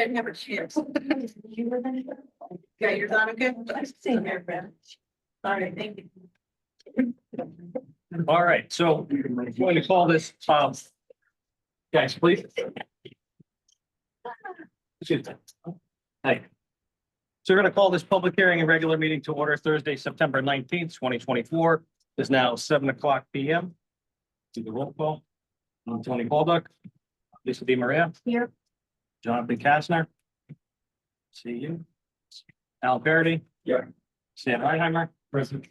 didn't have a chance. Yeah, you're not okay? Same here, Brad. All right, thank you. All right, so we're going to call this, guys, please. Excuse me. Hi. So we're going to call this public hearing and regular meeting to order Thursday, September 19th, 2024. It's now 7:00 p.m. Do the roll call. I'm Tony Baldock. Lisa DiMaria. Here. Jonathan Kastner. See you. Al Parody. Yeah. Sam Reinheimer. Present.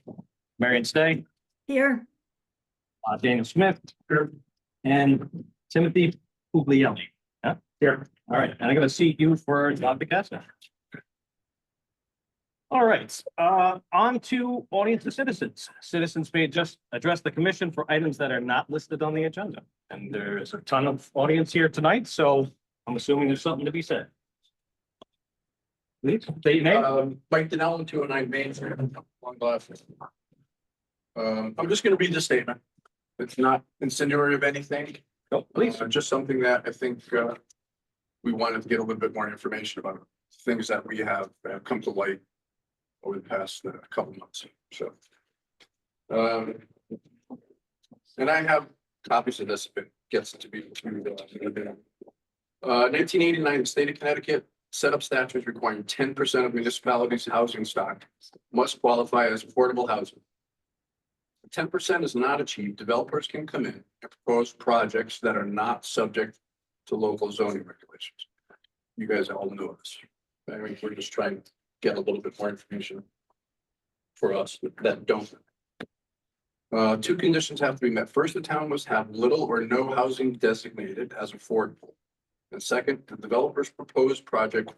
Marion Stay. Here. Daniel Smith. Here. And Timothy Puglielli. Yeah, here. All right, and I'm going to seat you for Dr. Kastner. All right, on to audience and citizens. Citizens may just address the commission for items that are not listed on the agenda. And there's a ton of audience here tonight, so I'm assuming there's something to be said. Please, state your name. Mike Denellen, 209 Main Street, long glasses. I'm just gonna read the statement. It's not insinuatory of anything, Oh, please. just something that I think, we wanted to get a little bit more information about, things that we have come to light over the past couple months, so. And I have copies of this if it gets to be. 1989, the state of Connecticut set up statutes requiring 10% of municipalities' housing stock must qualify as affordable housing. 10% is not achieved, developers can come in and propose projects that are not subject to local zoning regulations. You guys all know this. I mean, we're just trying to get a little bit more information for us that don't. Two conditions have to be met. First, the town must have little or no housing designated as affordable. And second, the developer's proposed project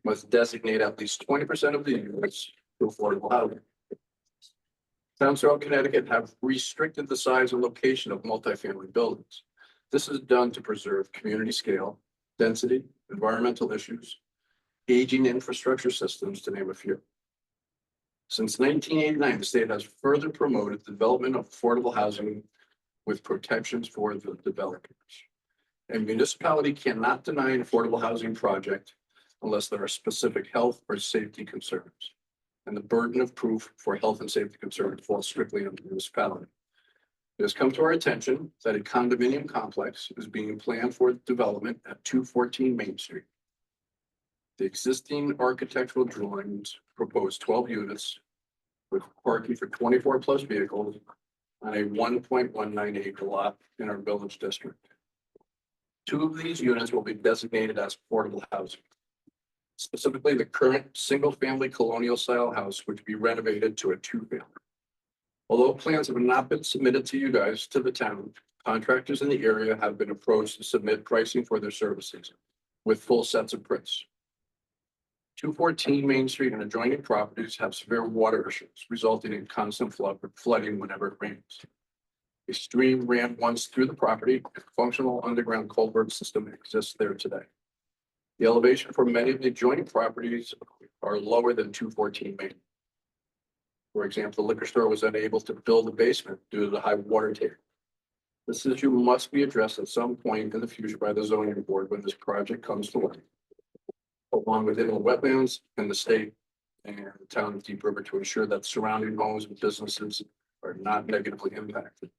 must designate at least 20% of the units to affordable housing. Towns throughout Connecticut have restricted the size and location of multifamily buildings. This is done to preserve community scale, density, environmental issues, aging infrastructure systems, to name a few. Since 1989, the state has further promoted the development of affordable housing with protections for the developers. A municipality cannot deny an affordable housing project unless there are specific health or safety concerns. And the burden of proof for health and safety concerns falls strictly on the municipality. It has come to our attention that a condominium complex is being planned for development at 214 Main Street. The existing architectural drawings propose 12 units with parking for 24 plus vehicles on a 1.19 acre lot in our village district. 2 of these units will be designated as affordable housing. Specifically, the current single-family colonial style house would be renovated to a 2-family. Although plans have not been submitted to you guys, to the town, contractors in the area have been approached to submit pricing for their services with full sets of prints. 214 Main Street and adjoining properties have severe water issues, resulting in constant flooding whenever it rains. A stream ran once through the property. A functional underground culvert system exists there today. The elevation for many of the adjoining properties are lower than 214 Main. For example, the liquor store was unable to build a basement due to the high water table. This issue must be addressed at some point in the future by the zoning board when this project comes to light, along with inland wetlands and the state and the town of Deep River, to ensure that surrounding homes and businesses are not negatively impacted.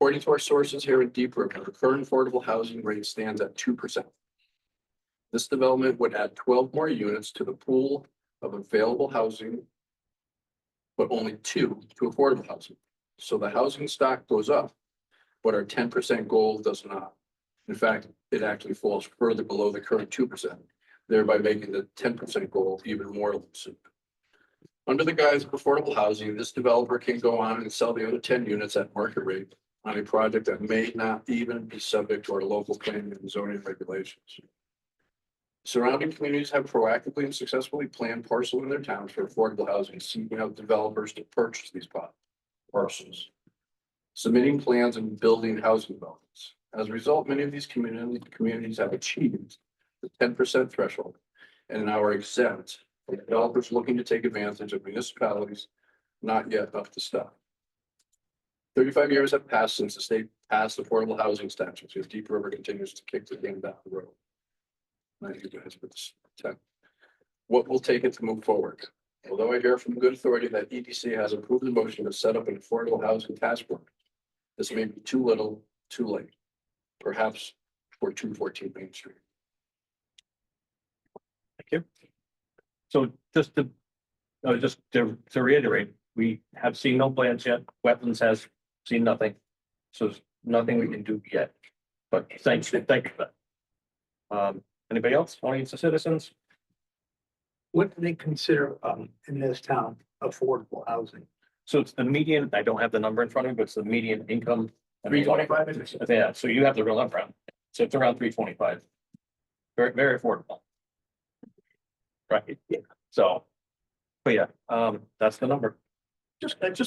According to our sources here in Deep River, the current affordable housing rate stands at 2%. This development would add 12 more units to the pool of available housing, but only 2 to affordable housing. So the housing stock goes up, but our 10% goal does not. In fact, it actually falls further below the current 2%, thereby making the 10% goal even more elusive. Under the guise of affordable housing, this developer can go on and sell the other 10 units at market rate on a project that may not even be subject to our local planning and zoning regulations. Surrounding communities have proactively and successfully planned parcels in their towns for affordable housing, seeking out developers to purchase these parcels, submitting plans and building housing developments. As a result, many of these communities have achieved the 10% threshold and now are exempt from developers looking to take advantage of municipalities not yet up to stuff. 35 years have passed since the state passed affordable housing statutes, as Deep River continues to kick the game down the road. Not you guys, but it's 10. What will take it to move forward? Although I hear from good authority that EDC has approved the motion to set up an affordable housing task force, this may be too little, too late. Perhaps for 214 Main Street. Thank you. So just to reiterate, we have seen no plans yet. Wetlands has seen nothing. So there's nothing we can do yet. But thank you for that. Anybody else, audience or citizens? What do they consider in this town affordable housing? So it's the median, I don't have the number in front of me, but it's the median income. 325, is it? Yeah, so you have the real number. So it's around 325. Very, very affordable. Right, so, but yeah, that's the number. I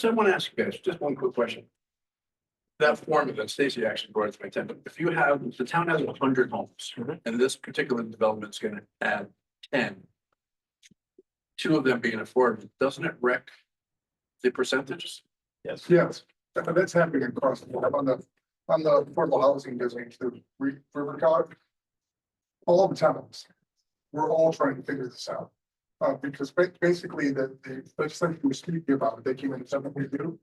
want to ask you guys, just one quick question. That formula that Stacy actually brought it to my attention, if you have, the town has 100 homes, and this particular development is going to add 10. 2 of them being affordable, doesn't it wreck the percentages? Yes. Yes, that's happening across the board. On the affordable housing business, the River College. All the towns, we're all trying to figure this out. Because basically the legislation we're speaking about, they came in 7.2.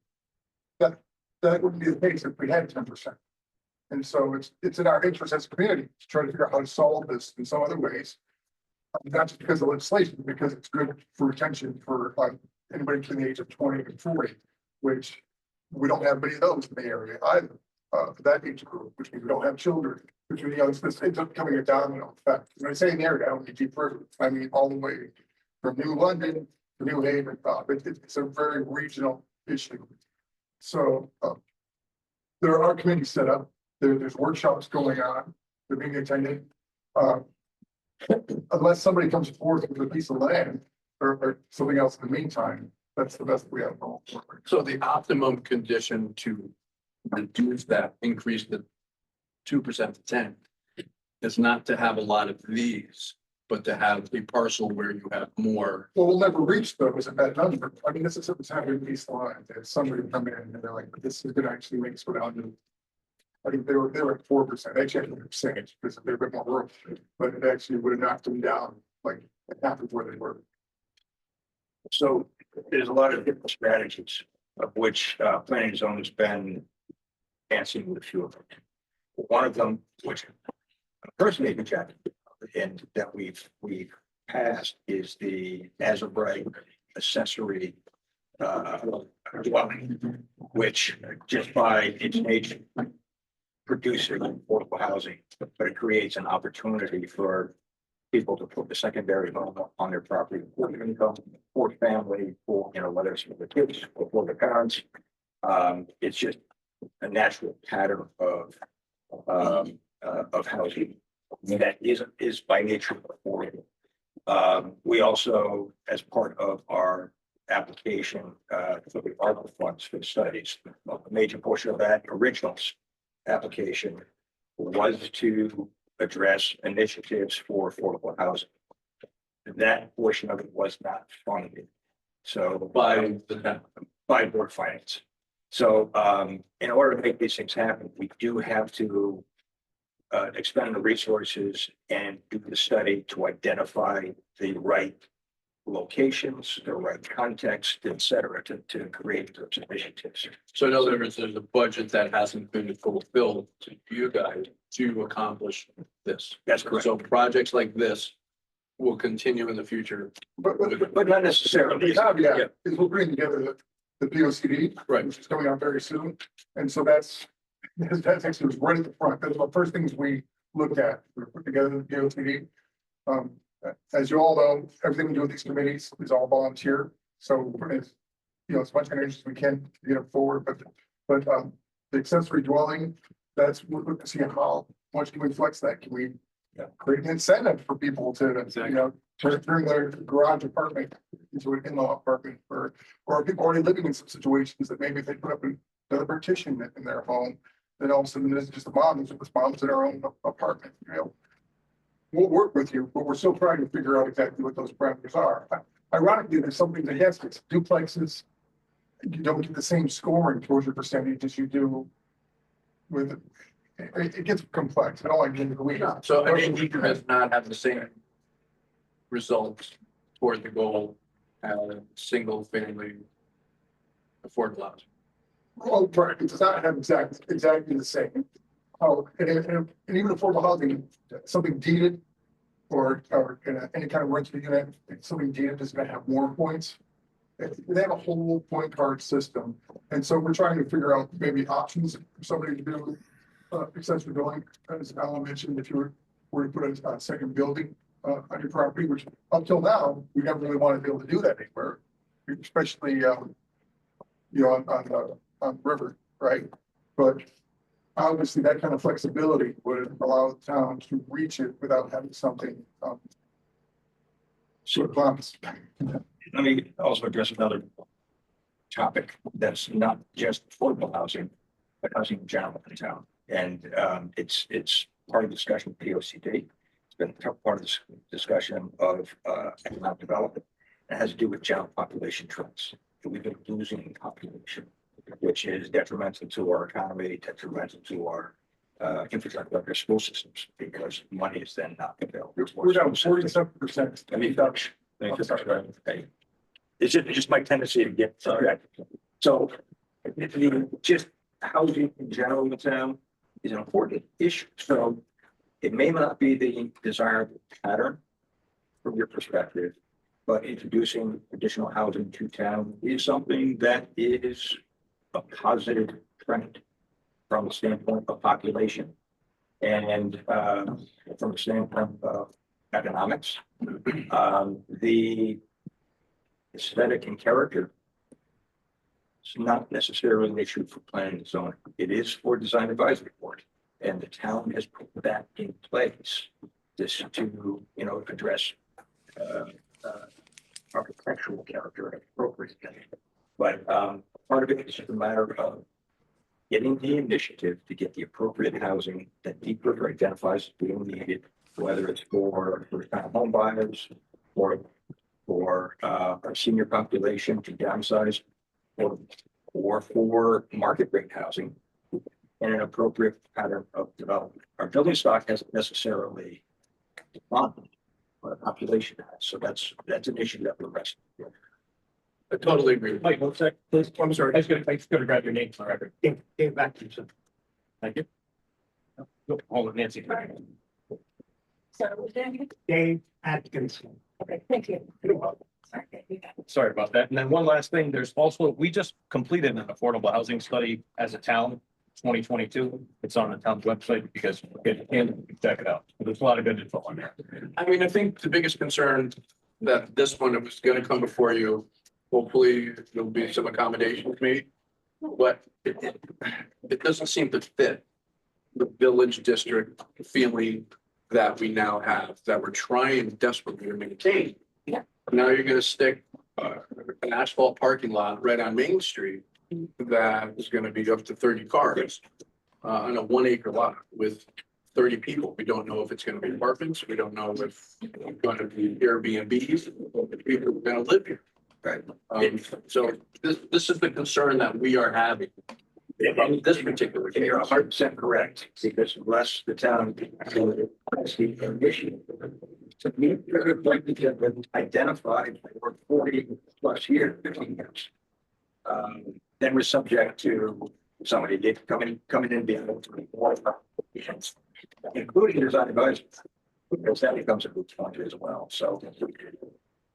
That wouldn't be the case if we had 10%. And so it's in our interest as a community to try to figure out how to solve this in some other ways. Not just because of legislation, because it's good for retention for anybody between the age of 20 and 40, which we don't have many of those in the area either. For that age group, which means we don't have children, which means, this ends up becoming a domino effect. When I say in the area, I don't mean deep river, I mean all the way from New London to New Haven. It's a very regional issue. So there are committees set up. There's workshops going on. They're being attended. Unless somebody comes forward with a piece of land or something else in the meantime, that's the best we have. So the optimum condition to reduce that, increase the 2% to 10, is not to have a lot of these, but to have a parcel where you have more. Well, we'll never reach those at that number. I mean, this is what's happening in these lines. If somebody come in and they're like, this is gonna actually make us go down to. I think they were at 4%. They checked the percentage because they're a bit more room, but it actually would have knocked them down like half of where they were. So there's a lot of different strategies of which planning zone has been dancing with a few of them. One of them, which I personally rejected and that we've passed, is the as of right accessory dwelling, which just by its nature produces affordable housing, but it creates an opportunity for people to put the secondary home on their property for income, for family, for, whether it's for the kids or for the parents. It's just a natural pattern of housing that is by nature affordable. We also, as part of our application for the ARPA funds for the studies, a major portion of that original application was to address initiatives for affordable housing. That portion of it was not funded. So by Board of Finance. So in order to make these things happen, we do have to expend the resources and do the study to identify the right locations, the right context, et cetera, to create those initiatives. So in other words, there's a budget that hasn't been fulfilled to you guys to accomplish this. That's correct. So projects like this will continue in the future. But But not necessarily. the caveat is we're bringing together the POCD, Right. which is coming out very soon. And so that's actually right at the front. That's the first things we look at. We put together the POCD. As you all know, everything we do with these committees is all volunteer. So we're putting as much energy as we can to get it forward. But the accessory dwelling, that's we're looking to see how much can we flex that? Can we create an incentive for people to turn their garage apartment into an in-law apartment, or are people already living in some situations that maybe if they put up another partition in their home, then all of a sudden it's just the moms in their own apartment. We'll work with you, but we're still trying to figure out exactly what those parameters are. Ironically, there's something against it. Duplexes, you don't get the same scoring towards your percentage as you do with it gets complex. I don't like getting the weeds. So an ADU does not have the same results toward the goal as a single family affordable house. Well, right, it does not have exactly the same. Oh, and even affordable housing, something deeded or any kind of rental unit, something deeded is gonna have more points. They have a whole point card system, and so we're trying to figure out maybe options for somebody to do accessory building, as Alan mentioned, if you were to put a second building on your property, which up till now, we never really wanted to be able to do that anywhere, especially you know, on the river, right? But obviously, that kind of flexibility would allow the town to reach it without having something sort of promise. Let me also address another topic that's not just affordable housing, but housing in general in town. And it's part of the discussion of P O C D. It's been part of this discussion of economic development. It has to do with general population trends. We've been losing population, which is detrimental to our economy, detrimental to our infrastructure, like our school systems, because money is then not available. We're down 47%. I mean, it's just my tendency to get subjective. So just housing in general in the town is an important issue. So it may not be the desired pattern from your perspective, but introducing additional housing to town is something that is a positive trend from the standpoint of population and from the standpoint of economics. The aesthetic and character is not necessarily an issue for planning and zoning. It is for design advisory board, and the town has put that in place this to, you know, address architectural character appropriately. But part of it is just a matter of getting the initiative to get the appropriate housing that Deep River identifies as being needed, whether it's for first-time home buyers or for our senior population to downsize, or for market rate housing and an appropriate pattern of development. Our building stock hasn't necessarily declined, but our population has. So that's an issue that we're wrestling with. I totally agree. Mike, one sec, please. I'm sorry. I just gotta grab your name for the record. Dave back to you, sir. Thank you. Hold it, Nancy. So, Dave Atkinson. okay, thank you. You're welcome. Sorry, you got it. Sorry about that. And then one last thing, there's also, we just completed an affordable housing study as a town, 2022. It's on the town's website. If you guys can check it out. There's a lot of good info on there. I mean, I think the biggest concern that this one was gonna come before you, hopefully there'll be some accommodation made. But it doesn't seem to fit the village district feeling that we now have, that we're trying desperately to maintain. Yeah. Now you're gonna stick an asphalt parking lot right on Main Street that is gonna be up to 30 cars on a 1 acre lot with 30 people. We don't know if it's gonna be apartments. We don't know if it's gonna be Airbnbs, if people are gonna live here. Right. So this is the concern that we are having about this particular And you're case. 100% correct, because unless the town has the issue. So we could like to get identified for 40 plus years, 15 years. Then we're subject to somebody coming in being able to report, including design advisory, because that becomes a good point as well. So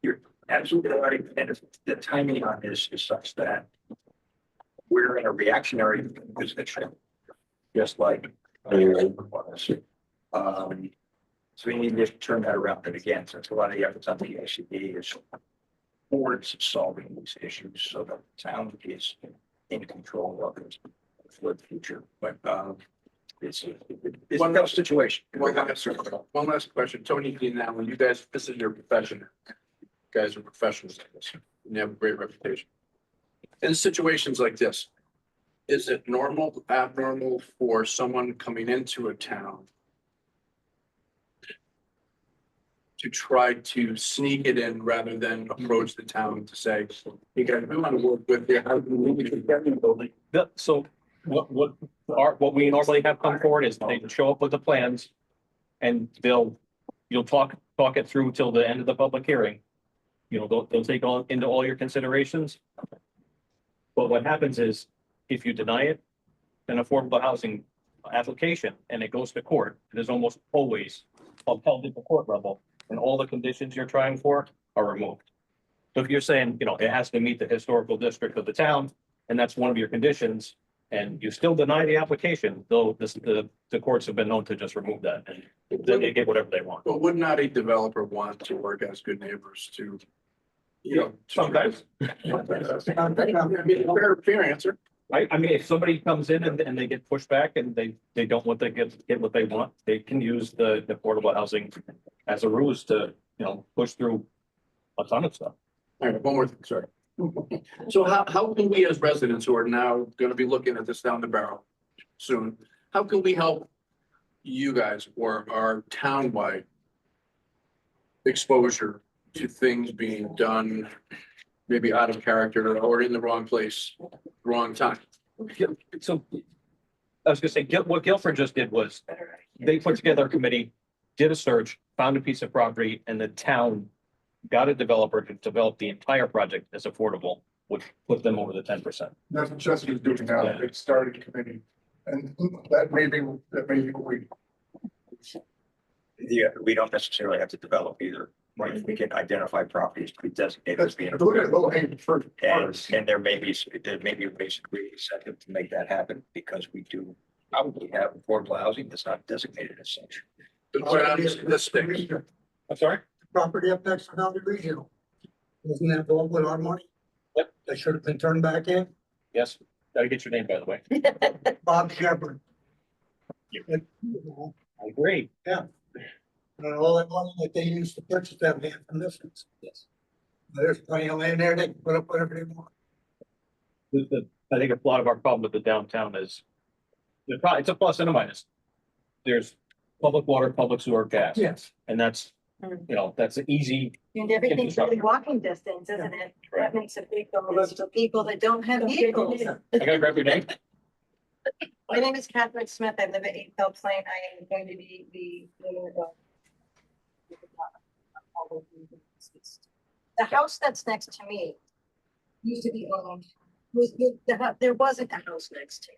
you're absolutely right, and the timing on this is such that we're in a reactionary position, just like was. So we need to turn that around. And again, since a lot of the efforts on the ACD is towards solving these issues so that the town is in control of it for the future. But it's One no last- situation. One last question, Tony, now, when you guys, this is your profession. You guys are professionals at this, and you have a great reputation. In situations like this, is it normal, abnormal for someone coming into a town to try to sneak it in rather than approach the town to say, hey guys, we want to work with you, how do we get in the building? So what we normally have come forward is they show up with the plans. And you'll talk it through till the end of the public hearing. You know, they'll take into all your considerations. But what happens is, if you deny it, an affordable housing application and it goes to court, it is almost always upheld at the court level, and all the conditions you're trying for are removed. So if you're saying, you know, it has to meet the historical district of the town, and that's one of your conditions, and you still deny the application, though the courts have been known to just remove that, and then they get whatever they want. But would not a developer want to work as good neighbors to? You know. Sometimes. I mean, fair answer. I mean, if somebody comes in and they get pushed back and they don't want to get what they want, they can use the affordable housing as a ruse to, you know, push through a ton of stuff. All right, one more thing, sorry. So how can we as residents who are now gonna be looking at this down the barrel soon, how can we help you guys or our townwide exposure to things being done maybe out of character or in the wrong place, wrong time? So I was gonna say, what Guilford just did was they put together a committee, did a search, found a piece of property, and the town got a developer to develop the entire project as affordable, which put them over the 10%. That's what Chesapeake's doing now, they started a committee, and that may be what we. Yeah, we don't necessarily have to develop either, right? We can identify properties to be designated as That's, being. look at low hanging fruit. And there may be basically incentive to make that happen, because we do probably have affordable housing that's not designated as such. But quite honestly, this stinks. I'm sorry? Property up next to Valley Regional. Isn't that all with our money? Yep. They should have been turned back in. Yes, gotta get your name, by the way. Bob Shepherd. I agree. And all that money that they used to purchase that land from this. Yes. There's plenty of land there, they can put up whatever they want. I think a lot of our problem with the downtown is, it's a plus and a minus. There's public water, public sewer, gas, Yes. and that's, you know, that's an easy. And everything's within walking distance, isn't it? That makes a big difference to people that don't have vehicles. I gotta grab your name. My name is Catherine Smith. I live at 8 Phelps Lane. I am going to be the house that's next to me used to be owned, there wasn't a house next to me.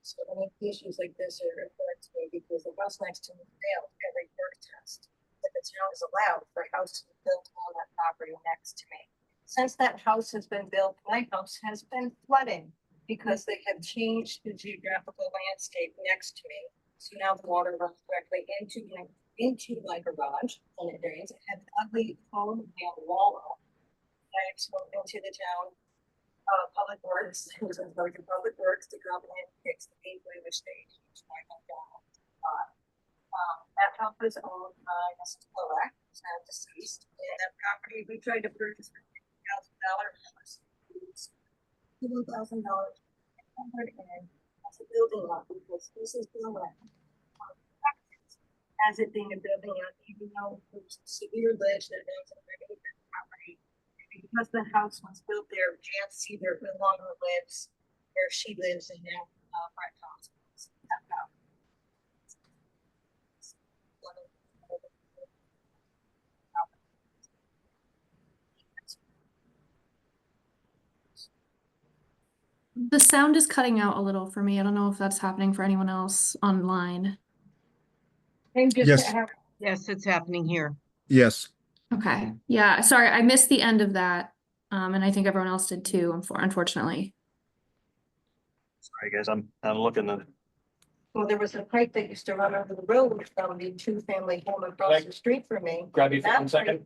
So any issues like this are important to me because the house next to me failed every birth test that the town is allowed for a house to be built on that property next to me. Since that house has been built, my house has been flooding because they have changed the geographical landscape next to me. So now the water runs directly into my garage and it drains. It had an ugly foam nail wall up. I have spoken to the town Public Works, who's in charge of Public Works, to come in and fix the gateway, which they changed my McDonald's. That house was owned by Mrs. Polak, who's now deceased, and that property we tried to purchase for $50,000 house. $1,000 covered in as a building lot because this is the land. As it being a building lot, even though there's severe ledge that runs underneath the property. Because the house was built there, Jan Cedar no longer lives where she lives in now, Brett Thompson's. The sound is cutting out a little for me. I don't know if that's happening for anyone else online. And just Yes. to have Yes, it's happening here. Yes, Okay. Yeah, sorry, I missed the end of that. And I think everyone else did too, unfortunately. Sorry, guys, I'm looking at. well, there was a pipe that used to run over the road from the two-family home across the street from me. Grab you for That 1 second.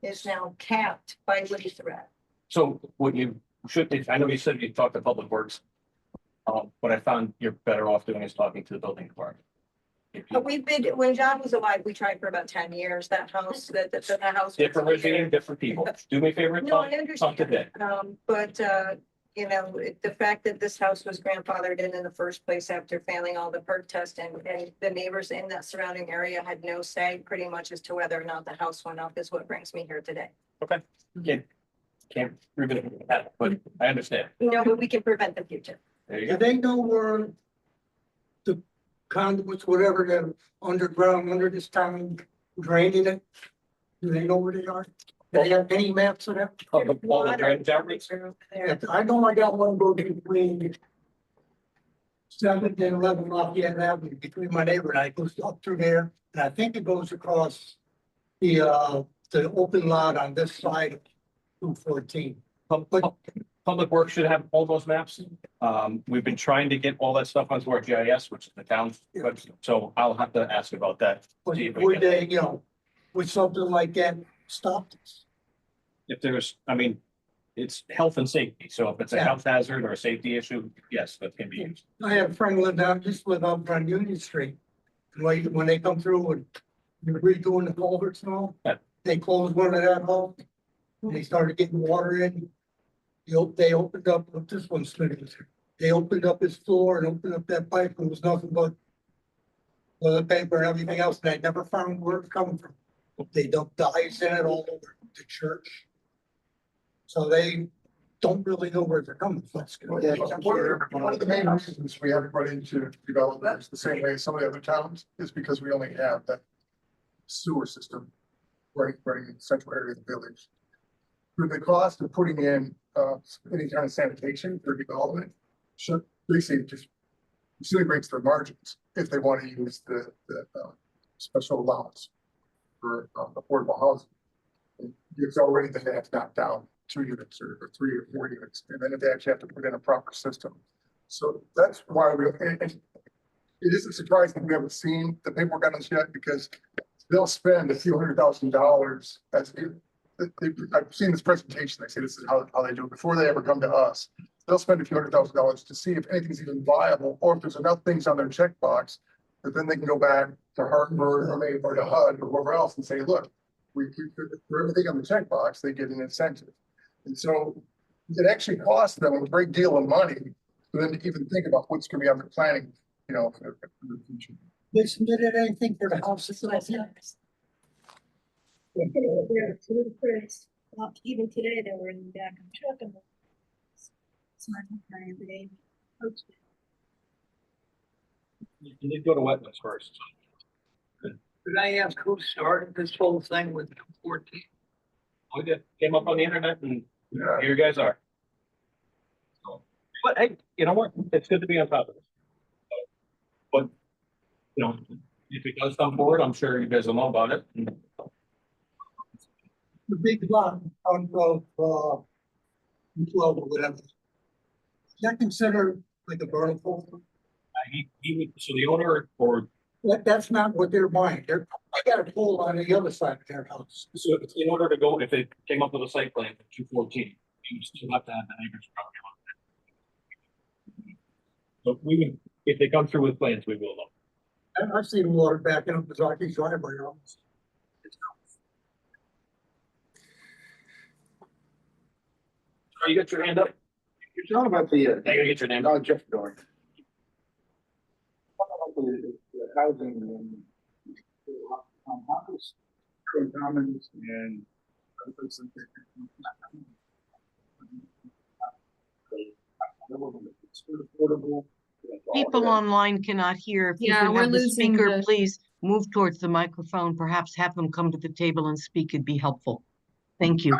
is now capped by Woody Threat. So what you should, I know you said you talked to Public Works. But I found you're better off doing is talking to the building department. If you- But we've been, when John was alive, we tried for about 10 years, that house, the house. Different regime, different people. Do me a favor, No, I talk to understand. them. But, you know, the fact that this house was grandfathered in the first place after failing all the perk test and the neighbors in that surrounding area had no say pretty much as to whether or not the house went up is what brings me here today. Can't revisit that, but I understand. You know, but we can prevent the future. There you Do go. they know where the conduits, whatever, that underground under this town draining it? Do they know where they are? Do they have any maps of that? All the drainage outlets. Yeah, I know I got one go between 7th and 11th Lafayette Avenue, between my neighbor and I, it goes up through there, and I think it goes across the open lot on this side of 214. Public Works should have all those maps. We've been trying to get all that stuff onto our GIS, which is the town's website, so I'll have to ask about that. See if we Would can- they, you know, would something like that stop this? If there's, I mean, it's health and safety, so if it's a Yeah. health hazard or a safety issue, yes, that can be used. I have a friend live down, just live up on Union Street. And when they come through and you're redoing the culverts and all, Yeah. they closed one of that hole. And they started getting water in. They opened up, this one's Smitty's. They opened up his floor and opened up that pipe, and it was nothing but toilet paper and everything else, and I never found where it's coming from. They dumped the ice in it all over the church. So they don't really know where they're coming from. One of the main reasons we haven't run into developers the same way as some of the other towns is because we only have that sewer system running in the central area of the village. For the cost of putting in any kind of sanitation for development, should basically just breaks their margins if they want to use the special allowance for affordable housing. It's already the half knocked down 2 units or 3 or 4 units, and then if they actually have to put in a proper system. So that's why and it isn't surprising we haven't seen the paperwork on this yet, because they'll spend a few $100,000 I've seen this presentation. They say this is how they do it before they ever come to us. They'll spend a few $100,000 to see if anything's even viable, or if there's enough things on their checkbox that then they can go back to Hartford or maybe or to HUD or whoever else and say, look, for everything on the checkbox, they get an incentive. And so it actually costs them a great deal of money for them to even think about what's going to be on their planning, for the future. They submitted anything for the houses? Even today, they were in the back of the truck and. You need to go to wetlands first. Could I ask who started this whole thing with 14? We did, came up on the internet and Yeah. here you guys are. So, but hey, you know what? It's good to be on top of this. But, if it does come forward, I'm sure you guys will know about it. The big lot on 12 or whatever. Is that considered like a vernal pool? So the owner or, That's not what they're buying. I got a pool on the other side of their house. so if in order to go, if it came up with a site plan for 214, you still have to have the neighbor's property on it. So we would, if they come through with plans, we will know. I've seen water backing up Zaki's driveway. You got your hand up? You're talking about the, You gotta get your name. Jeff Dorn. The housing and houses, commons and. People online cannot hear. If you Yeah, could we're have the losing speaker, the- please move towards the microphone, perhaps have them come to the table and speak. It'd be helpful. Thank you.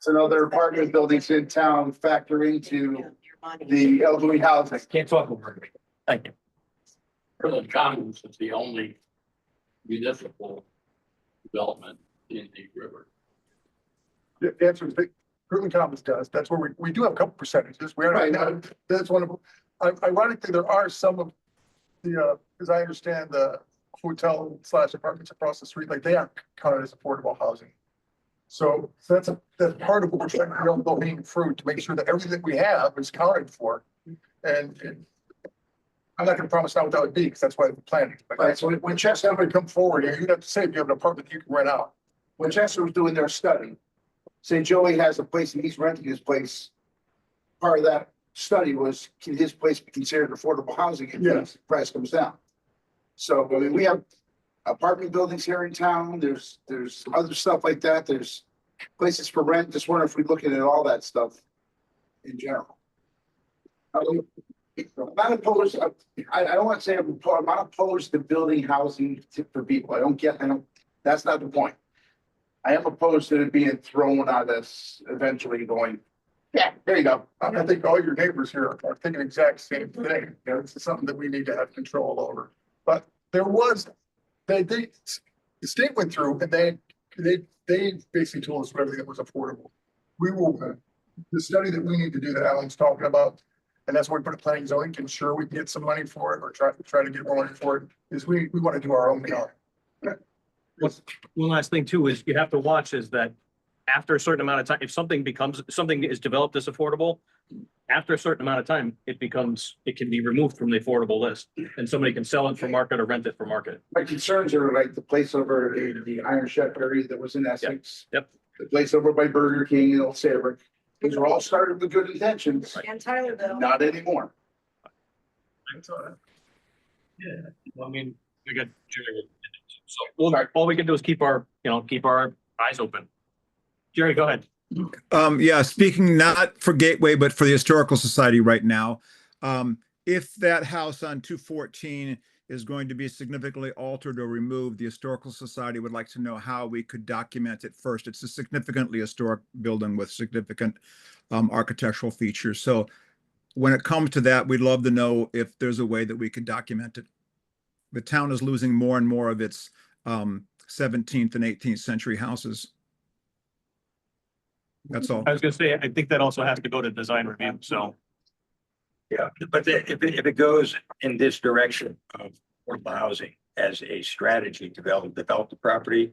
And other apartment buildings in town factor into the elderly housing. Can't talk over me. Thank you. Kirtland Commons is the only municipal development in the river. The answer is that Kirtland Commons does. That's where we do have a couple percentages. We are, that's one of them. Ironically, there are some of the, as I understand, the hotel / apartments across the street, like they aren't counted as affordable housing. So that's part of what we're trying to do, low hanging fruit, to make sure that everything we have is counted for. And I'm not gonna promise now what that would be, because that's why we're planning. But Right, so when Chester, somebody come forward here, you'd have to say if you have an apartment you can rent out. when Chester was doing their study, say Joey has a place and he's renting his place. Part of that study was, can his place be considered affordable housing if Yes. the price comes down? So, I mean, we have apartment buildings here in town, there's other stuff like that, there's places for rent, just wonder if we're looking at all that stuff in general. I'm not opposed, I don't want to say I'm not opposed to building housing for people. I don't, that's not the point. I am opposed to it being thrown at us eventually going, yeah, there you go. I think all your neighbors here are thinking the exact same thing. You know, this is something that we need to have control over. But there was, the state went through and they basically told us everything that was affordable. We will, the study that we need to do that Alan's talking about, and that's why we put a planning zoning to ensure we can get some money for it or try to get more money for it, is we want to do our own PR. One last thing too is you have to watch is that after a certain amount of time, if something is developed as affordable, after a certain amount of time, it can be removed from the affordable list and somebody can sell it for market or rent it for market. My concerns are like the place over in the Iron Chef area that was in Essex. Yep. The place over by Burger King in Old Saybrook. These were all started with good intentions, And Tylerville. not anymore. Yeah, I mean, we got. So, well, all we can do is keep our eyes open. Jerry, go ahead. Yeah, speaking not for Gateway, but for the Historical Society right now. If that house on 214 is going to be significantly altered or removed, the Historical Society would like to know how we could document it first. It's a significantly historic building with significant architectural features. So when it comes to that, we'd love to know if there's a way that we could document it. The town is losing more and more of its 17th and 18th century houses. That's all. I was gonna say, I think that also has to go to design review, so. Yeah, but if it goes in this direction of affordable housing as a strategy to develop the property,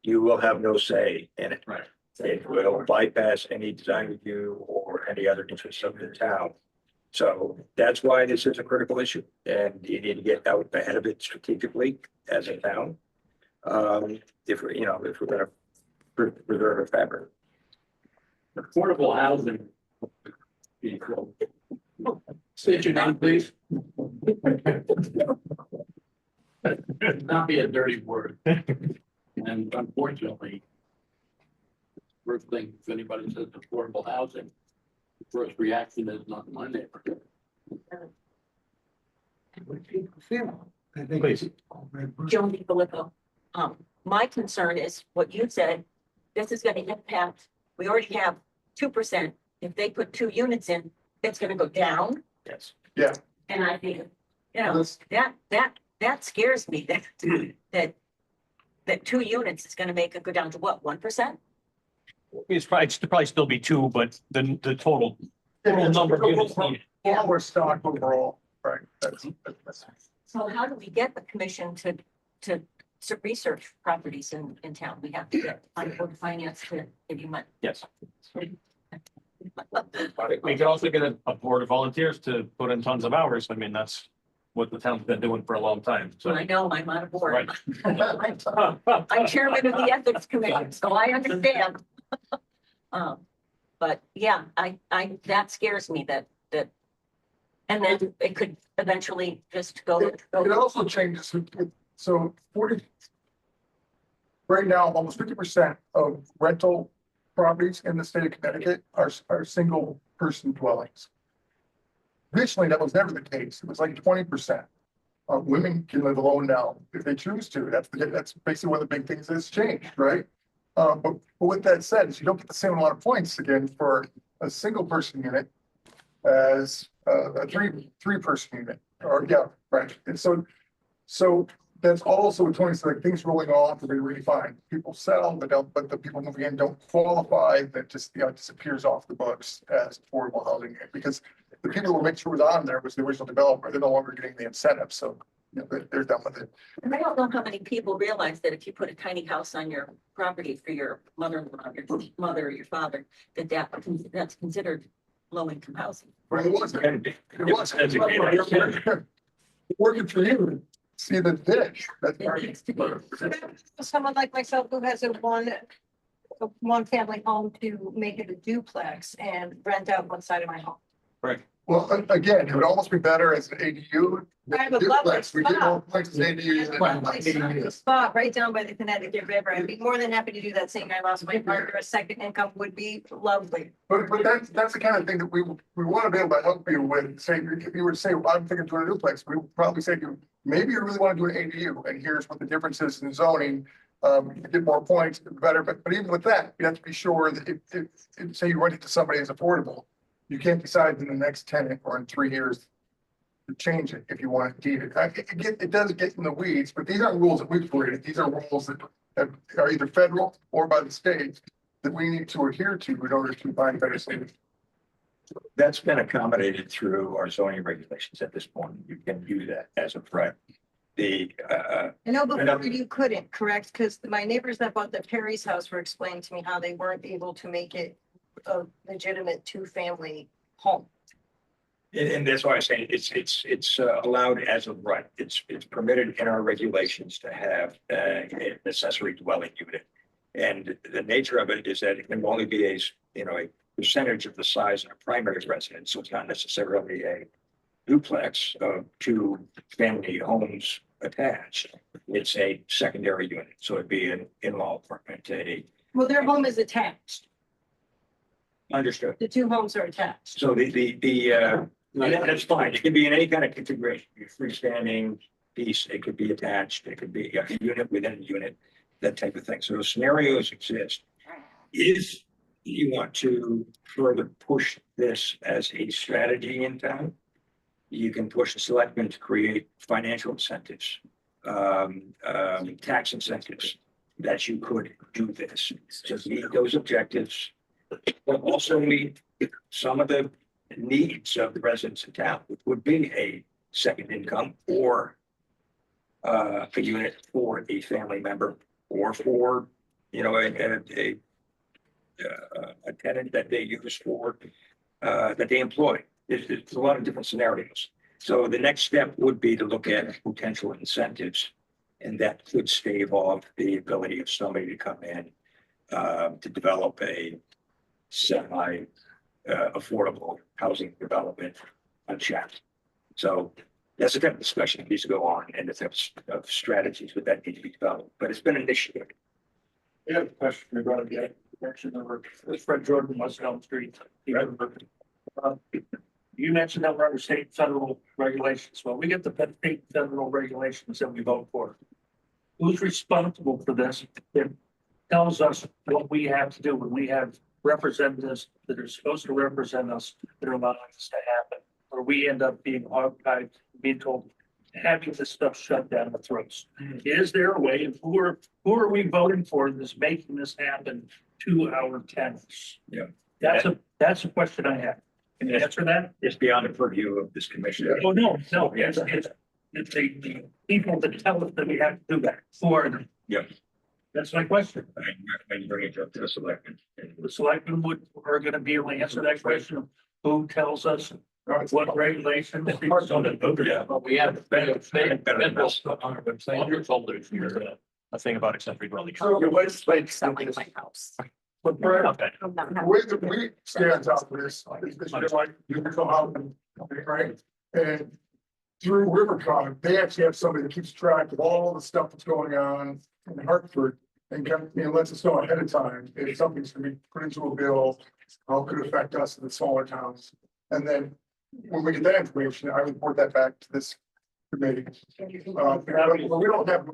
you will have no say in it. Right. It will bypass any design review or any other interests of the town. So that's why this is a critical issue, and you need to get out ahead of it strategically as a town. If we're gonna preserve a fabric. Affordable housing. State your name, please. Not be a dirty word. And unfortunately, first thing, if anybody says affordable housing, the first reaction is not my neighborhood. Please. Joan DiFilippo. My concern is what you said, this is gonna impact, we already have 2%. If they put 2 units in, it's gonna go down. Yes. Yeah. And I think, that scares me, that 2 units is gonna make it go down to what, 1%? It's probably still be 2, but the total number of units needed. All our stock overall, right? That's. So how do we get the commission to research properties in town? We have to get Board Finance to give you money. Yes. We could also get a board of volunteers to put in tons of hours. I mean, that's what the town's been doing for a long time. So. I know, I'm on a board. Right. I'm chairman of the ethics committee, so I understand. But yeah, that scares me that, and then it could eventually just go. It also changes, so 40. Right now, almost 50% of rental properties in the state of Connecticut are single person dwellings. Traditionally, that was never the case. It was like 20%. Women can live alone now if they choose to. That's basically one of the big things that's changed, right? But with that said, is you don't get the same amount of points again for a single person unit as a three person unit, or yeah, right. And so that's also Tony said, like things rolling off to be redefined. People sell, but the people moving in don't qualify. That just disappears off the books as affordable housing because the people who make sure it was on there was the original developer. They're no longer getting the incentive, so they're done with it. And I don't know how many people realize that if you put a tiny house on your property for your mother-in-law, your mother or your father, that's considered low-income housing. Well, it wasn't. It wasn't. Working for you, see the ditch. That's It needs to be. Someone like myself who has a one family home to make it a duplex and rent out one side of my home. Right. Well, again, it would almost be better as an ADU. I would love Duplex. to We get more stop. places ADUs than ADUs. Spot right down by the Connecticut River. I'd be more than happy to do that, saying I lost my partner, a second income would be lovely. But that's the kind of thing that we want to be able to help you with, say, if you were to say, well, I'm thinking doing a duplex, we would probably say to you, maybe you really want to do an ADU, and here's what the difference is in zoning. You get more points, better, but even with that, you have to be sure that if say you rent it to somebody as affordable, you can't decide in the next 10 or in 3 years to change it if you want to deed it. It does get in the weeds, but these aren't rules that we've created. These are rules that are either federal or by the state that we need to adhere to in order to find better solutions. That's been accommodated through our zoning regulations at this point. You can do that as a right. The, I know before know- you couldn't, correct? Because my neighbors that bought the Perry's house were explaining to me how they weren't able to make it a legitimate two-family home. and that's why I say it's allowed as a right. It's permitted in our regulations to have an accessory dwelling unit. And the nature of it is that it can only be a percentage of the size of a primary residence. So it's not necessarily a duplex of two family homes attached. It's a secondary unit. So it'd be an in-law apartment, Well, their home is attached. understood. The two homes are attached. So that's fine. It can be in any kind of configuration, Your freestanding piece, it could be attached, it could be a unit within a unit, that type of thing. So scenarios exist. If you want to further push this as a strategy in town, you can push the selectmen to create financial incentives, tax incentives that you could do this. So meet those objectives, but also meet some of the needs of the residents in town, which would be a second income or a unit for a family member or for, a tenant that they use for, that they employ. There's a lot of different scenarios. So the next step would be to look at potential incentives, and that could stave off the ability of somebody to come in to develop a semi affordable housing development unchecked. So that's the kind of discussion that needs to go on, and the types of strategies with that need to be developed, but it's been initiated. I have a question regarding the direction number. It's Fred Jordan, West Elm Street. You mentioned that we're under state and federal regulations. Well, we get the state and federal regulations that we vote for. Who's responsible for this? It tells us what we have to do when we have representatives that are supposed to represent us that are allowing this to happen, or we end up being archived, being told, having this stuff shut down our throats. Is there a way, and who are we voting for that's making this happen to our tenants? Yeah. That's a question I have. Can you answer that? It's beyond the purview of this commission. Oh, no, it's the people that tell us that we have to do that for them. Yeah. That's my question. I recommend bringing it up to the selectmen. The selectmen are gonna be able to answer that question. Of who tells us what regulations? Yeah. But we have. A thing about accessory dwelling. So your legislature. Sound like my house. But Brad, Okay. the way that we stand out for this is like, you come out and, right? And through Rivercog, they actually have somebody that keeps track of all the stuff that's going on in Hartford and lets us know ahead of time if something's gonna be put into a bill, how it could affect us in the smaller towns. And then when we get that information, I report that back to this committee. But we don't have,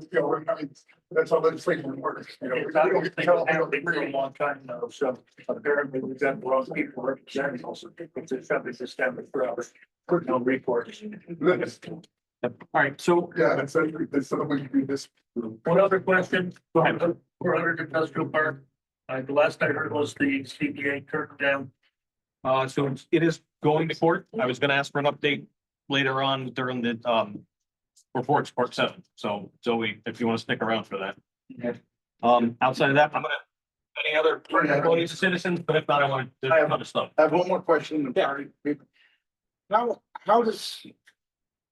that's how legislation works. We don't get to tell them. For a long time now, so apparently we've got the wrong people representing us. It's a subject to stand for hours. No reports. All right, so Yeah, that's something we can do this. One other question, go ahead, we're under industrial park. The last I heard was the CPA turned down. so it is going to court. I was gonna ask for an update later on during the reports, part 7. So Zoe, if you want to stick around for that. Outside of that, I'm gonna, any other employees, citizens, but if not, I want to, there's other stuff. I have one more question. How does,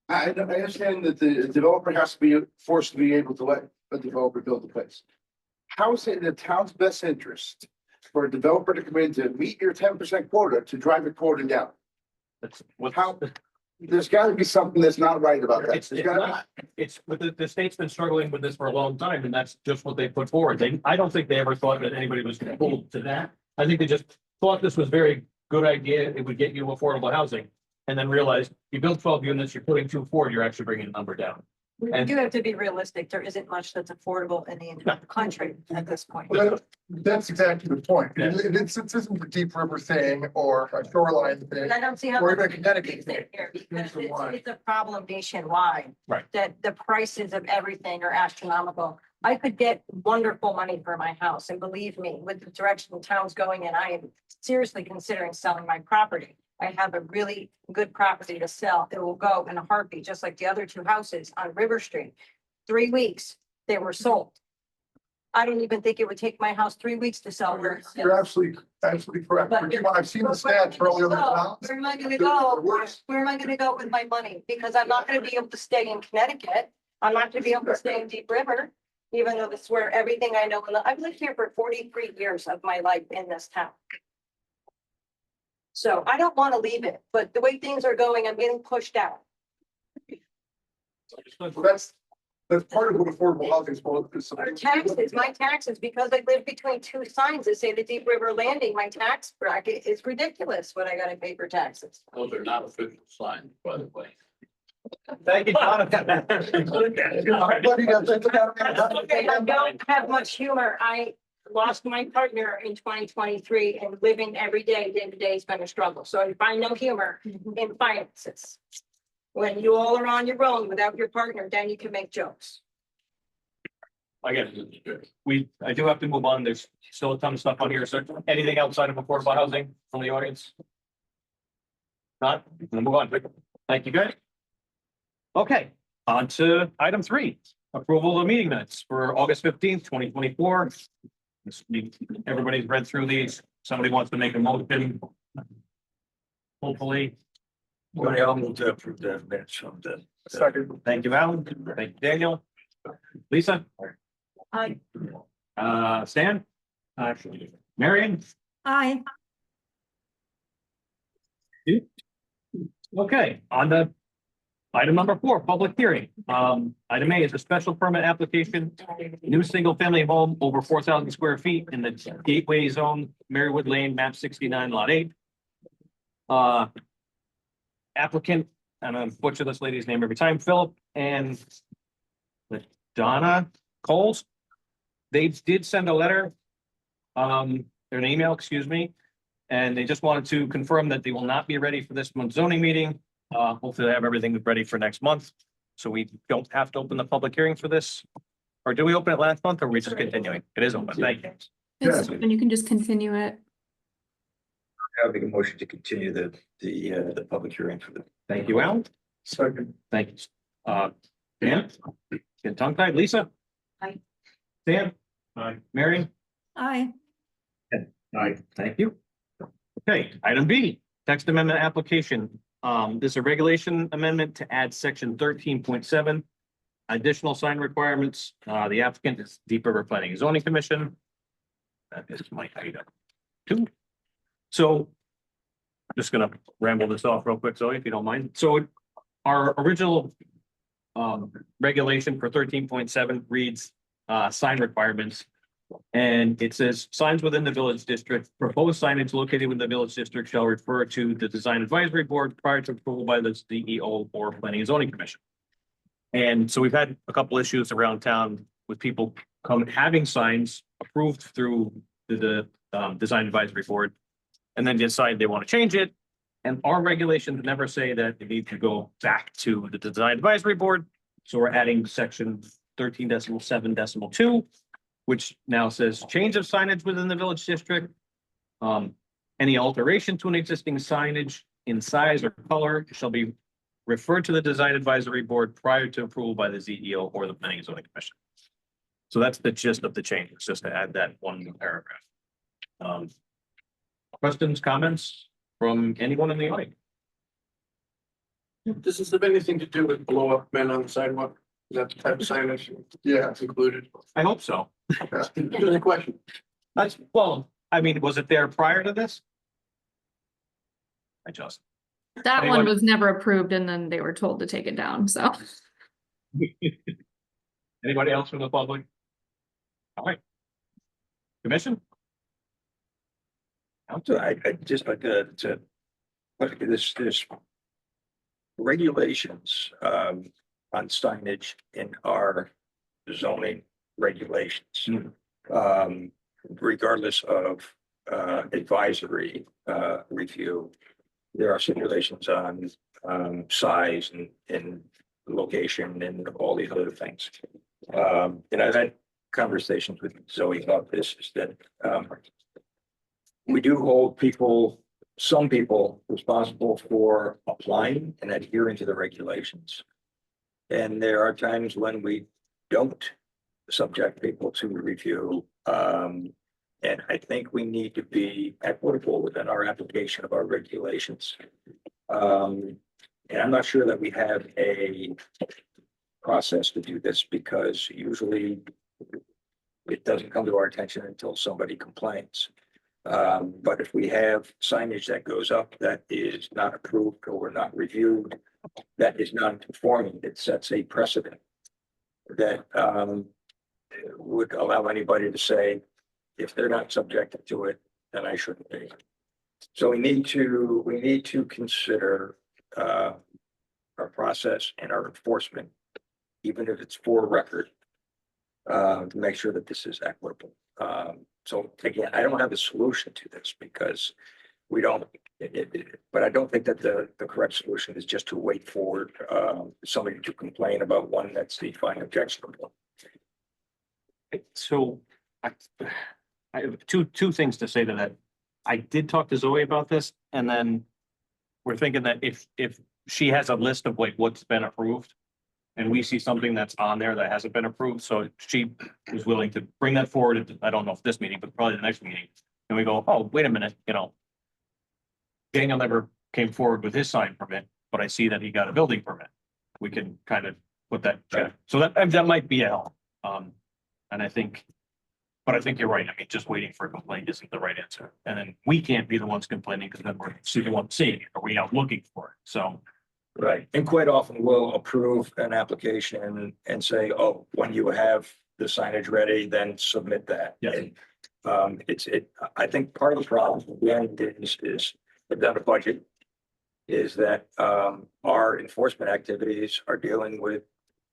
I understand that the developer has to be forced to be able to let a developer build the place. How is it in the town's best interest for a developer to come in to meet your 10% quota to drive your quota down? That's what. How- There's gotta be something that's not right about that. It's There's gotta be- not, it's, but the state's been struggling with this for a long time, and that's just what they put forward. I don't think they ever thought that anybody was gonna hold to that. I think they just thought this was very good idea, it would get you affordable housing. And then realized, you build 12 units, you're putting 2 forward, you're actually bringing the number down. We And- do have to be realistic. There isn't much that's affordable in the entire country at this point. But that's exactly the point. Yeah. This isn't a Deep River thing or a shoreline thing. And I don't see how. Or even a Connecticut thing. Here, because Nationwide. it's a problem nationwide. Right. That the prices of everything are astronomical. I could get wonderful money for my house, and believe me, with the direction the town's going in, I am seriously considering selling my property. I have a really good property to sell. It will go in a heartbeat, just like the other 2 houses on River Street. 3 weeks, they were sold. I don't even think it would take my house 3 weeks to sell. where it's- You're absolutely correct. But- I've seen the stats for all the other towns. Where am I gonna They're go? worse. Where am I gonna go with my money? Because I'm not gonna be able to stay in Connecticut. I'm not gonna be able to stay in Deep River, even though this is where everything I know. I've lived here for 43 years of my life in this town. So I don't want to leave it, but the way things are going, I'm getting pushed out. That's part of what affordable housing is supposed to. Our taxes, my taxes, because I live between 2 signs that say the Deep River Landing, my tax bracket is ridiculous what I gotta pay for taxes. Those are not official signs, by the way. Thank you, Jonathan. Okay, I don't have much humor. I lost my partner in 2023 and living every day to day has been a struggle. So I find no humor in finances. When you all are on your own without your partner, then you can make jokes. Again, I do have to move on. There's still a ton of stuff on here. So anything outside of affordable housing from the audience? Not, we'll move on. Thank you, guys. Okay, on to item 3, approval of meeting minutes for August 15th, 2024. Everybody's read through these. Somebody wants to make a motion. Hopefully. I'll move to approve the minutes from the. Second. Thank you, Alan. Thank you, Daniel. Lisa? Aye. Stan? Marion? Aye. Okay, on to item number 4, public hearing. Item A is a special permit application, new single-family home over 4,000 square feet in the Gateway Zone, Marywood Lane, map 69, lot 8. Applicant, and I'm butchering this lady's name every time, Philip and Donna Coles. They did send a letter, or an email, excuse me, and they just wanted to confirm that they will not be ready for this month's zoning meeting. Hopefully they have everything ready for next month, so we don't have to open the public hearing for this. Or do we open it last month, or are we just continuing? It is open, thank you. And you can just continue it. I'll make a motion to continue the public hearing for the. Thank you, Alan. Second. Thank you. Dan? Get tongue tied, Lisa? Aye. Dan? Aye. Mary? Aye. Aye. Thank you. Okay, item B, text amendment application. This is a regulation amendment to add section 13.7. Additional sign requirements. The applicant is Deep River Planning and Zoning Commission. That is my item 2. So I'm just gonna ramble this off real quick, Zoe, if you don't mind. So our original regulation for 13.7 reads sign requirements. And it says signs within the village district, proposed signage located within the village district shall refer to the design advisory board prior to approval by the CEO or planning and zoning commission. And so we've had a couple issues around town with people having signs approved through the design advisory board. And then decide they want to change it. And our regulations never say that they need to go back to the design advisory board. So we're adding section 13.7.2, which now says change of signage within the village district. Any alteration to an existing signage in size or color shall be referred to the design advisory board prior to approval by the CEO or the planning and zoning commission. So that's the gist of the change. It's just to add that one new paragraph. Questions, comments from anyone in the audience? Does this have anything to do with blow up men on the sidewalk? Is that the type of signage? Yeah. It's included. I hope so. Just a question. Well, I mean, was it there prior to this? I just. That one Anyone- was never approved and then they were told to take it down, so. Anybody else from the public? All right. Commission? So I'd just like to, look at this regulations, on signage in our zoning regulations. Regardless of, advisory, review. There are stipulations on, size and location and all these other things. And I've had conversations with Zoe about this, is that, we do hold some people responsible for applying and adhering to the regulations. And there are times when we don't subject people to review. And I think we need to be equitable within our application of our regulations. And I'm not sure that we have a process to do this, because usually it doesn't come to our attention until somebody complains. But if we have signage that goes up that is not approved or not reviewed, that is non-conforming, it sets a precedent that would allow anybody to say, if they're not subjected to it, then I shouldn't be. So we need to consider our process and our enforcement, even if it's for record, to make sure that this is equitable. So again, I don't have a solution to this, because we don't, but I don't think that the correct solution is just to wait for somebody to complain about one that's defined objectionable. So I have two things to say to that. I did talk to Zoe about this, and then we're thinking that if she has a list of like what's been approved, and we see something that's on there that hasn't been approved, so she was willing to bring that forward at, I don't know if this meeting, but probably the next meeting. And we go, oh, wait a minute, Daniel never came forward with his sign permit, but I see that he got a building permit. We can kind of put that check. So that might be a help. And I think you're right. I mean, just waiting for a complaint isn't the right answer. And then we can't be the ones complaining, because then we're the ones seeing it, or we out looking for it. So. Right, and quite often we'll approve an application and say, oh, when you have the signage ready, then submit that. Yeah. And, I think part of the problem, again, is without a budget, is that, our enforcement activities are dealing with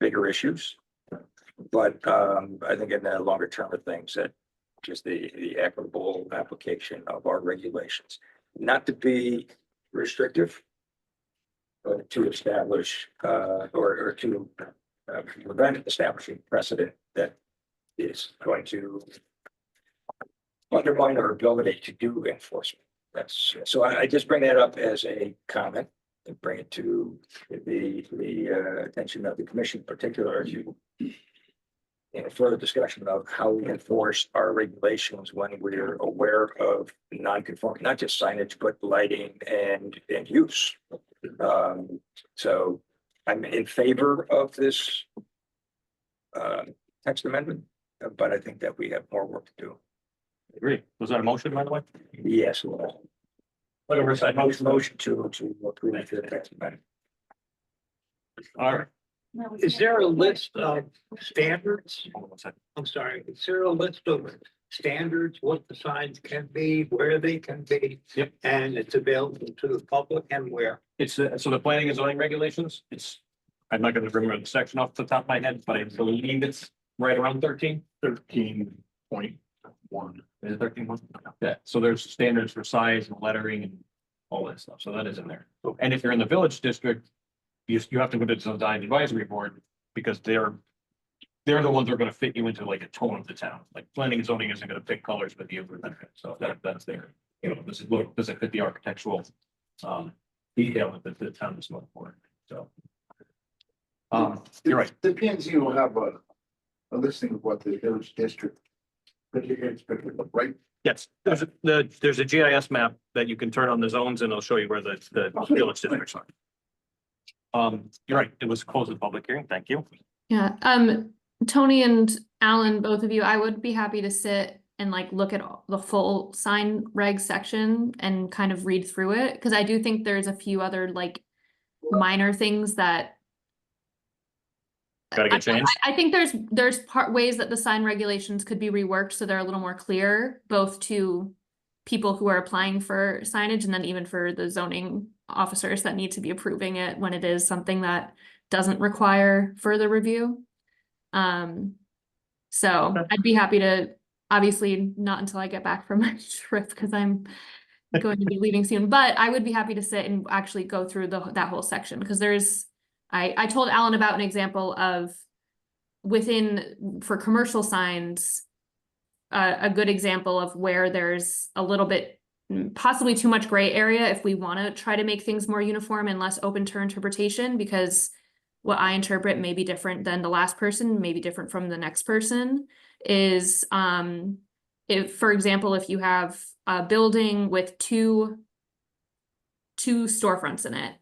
bigger issues. But, I think in the longer term of things, that just the equitable application of our regulations, not to be restrictive, to establish, or to prevent establishing precedent that is going to undermine our ability to do enforcement. So I just bring that up as a comment and bring it to the attention of the commission, in particular, as you further discussion of how we enforce our regulations when we're aware of non-conforming, not just signage, but lighting and use. So I'm in favor of this text amendment, but I think that we have more work to do. Agree. Was that a motion, by the way? Yes. Well, Whatever. motion to approve the text amendment. All right. Is there a list of standards? Hold on one second. I'm sorry, is there a list of standards, what the signs can be, where they can be? Yep. And it's available to the public and where? It's, so the planning and zoning regulations, I'm not gonna remember the section off the top of my head, but I believe it's right around 13. 13.1. Is it 13.1? Yeah, so there's standards for size and lettering and all that stuff, so that is in there. And if you're in the village district, you have to go to the design advisory board, because they're the ones that are gonna fit you into like a tone of the town. Like planning and zoning isn't gonna pick colors with you, so that's there. Does it fit the architectural detail that the town is looking for? So. You're right. The P and Z will have a listing of what the village district. Right? Yes, there's a GIS map that you can turn on the zones, and it'll show you where the village districts are. You're right, it was closed the public hearing, thank you. Yeah, Tony and Alan, both of you, I would be happy to sit and like look at the full sign reg section and kind of read through it, because I do think there's a few other like minor things that Gotta get changed. I think there's ways that the sign regulations could be reworked so they're a little more clear, both to people who are applying for signage and then even for the zoning officers that need to be approving it when it is something that doesn't require further review. So Okay. I'd be happy to, obviously not until I get back from my trip because I'm going to be leaving soon, but I would be happy to sit and actually go through that whole section, because I told Alan about an example of for commercial signs, a good example of where there's a little bit, possibly too much gray area if we want to try to make things more uniform and less open to interpretation, because what I interpret may be different than the last person, may be different from the next person, is if, for example, if you have a building with two storefronts in it,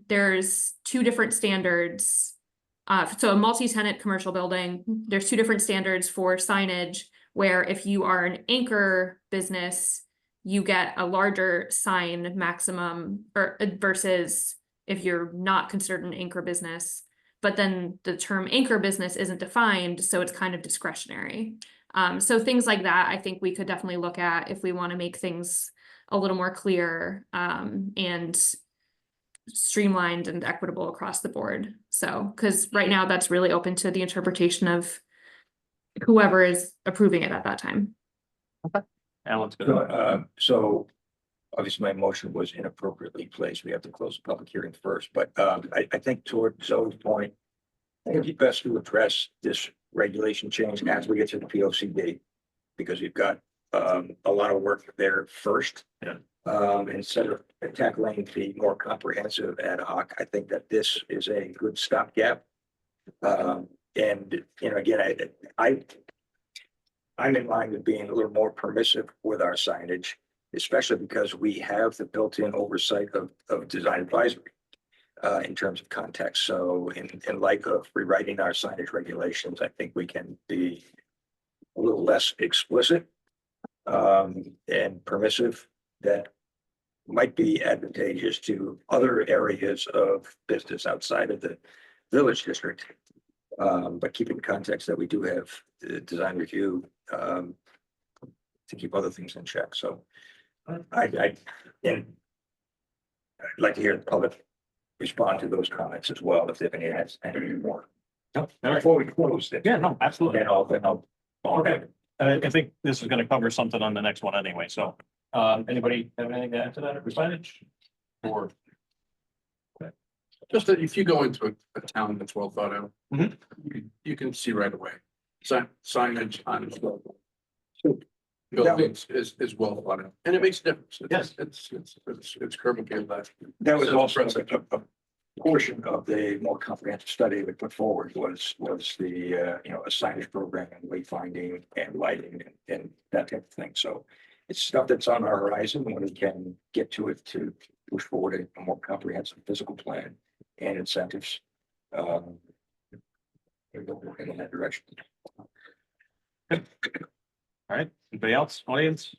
there's two different standards. So a multi-tenant commercial building, there's two different standards for signage, where if you are an anchor business, you get a larger sign maximum, or versus if you're not considered an anchor business. But then the term anchor business isn't defined, so it's kind of discretionary. So things like that, I think we could definitely look at if we want to make things a little more clear, and streamlined and equitable across the board. So, because right now that's really open to the interpretation of whoever is approving it at that time. Alan's good. So obviously my motion was inappropriately placed. We have to close the public hearing first, but I think toward Zoe's point, I think it'd be best to address this regulation change as we get to the P O C D, because we've got a lot of work there first. Yeah. Instead of tackling the more comprehensive ad hoc, I think that this is a good stopgap. And you know, again, I'm in line with being a little more permissive with our signage, especially because we have the built-in oversight of design advisory in terms of context. So in light of rewriting our signage regulations, I think we can be a little less explicit and permissive. That might be advantageous to other areas of business outside of the village district. But keep in context that we do have the design review to keep other things in check. So I'd like to hear the public respond to those comments as well, if any has any more. Before we close it. Yeah, no, absolutely. Then I'll. Okay. I think this is gonna cover something on the next one anyway, so, anybody have anything to add to that or signage? Or, Just that if you go into a town that's well thought out, Mhm. you can see right away. Signage on buildings is well thought out, and it makes a difference. Yes. It's curb and appeal that. That was also a portion of the more comprehensive study we put forward was the, you know, a signage program and wayfinding and lighting and that type of thing. So it's stuff that's on our horizon when we can get to it to push forward a more comprehensive physical plan and incentives. We're working in that direction. all right, anybody else, audience?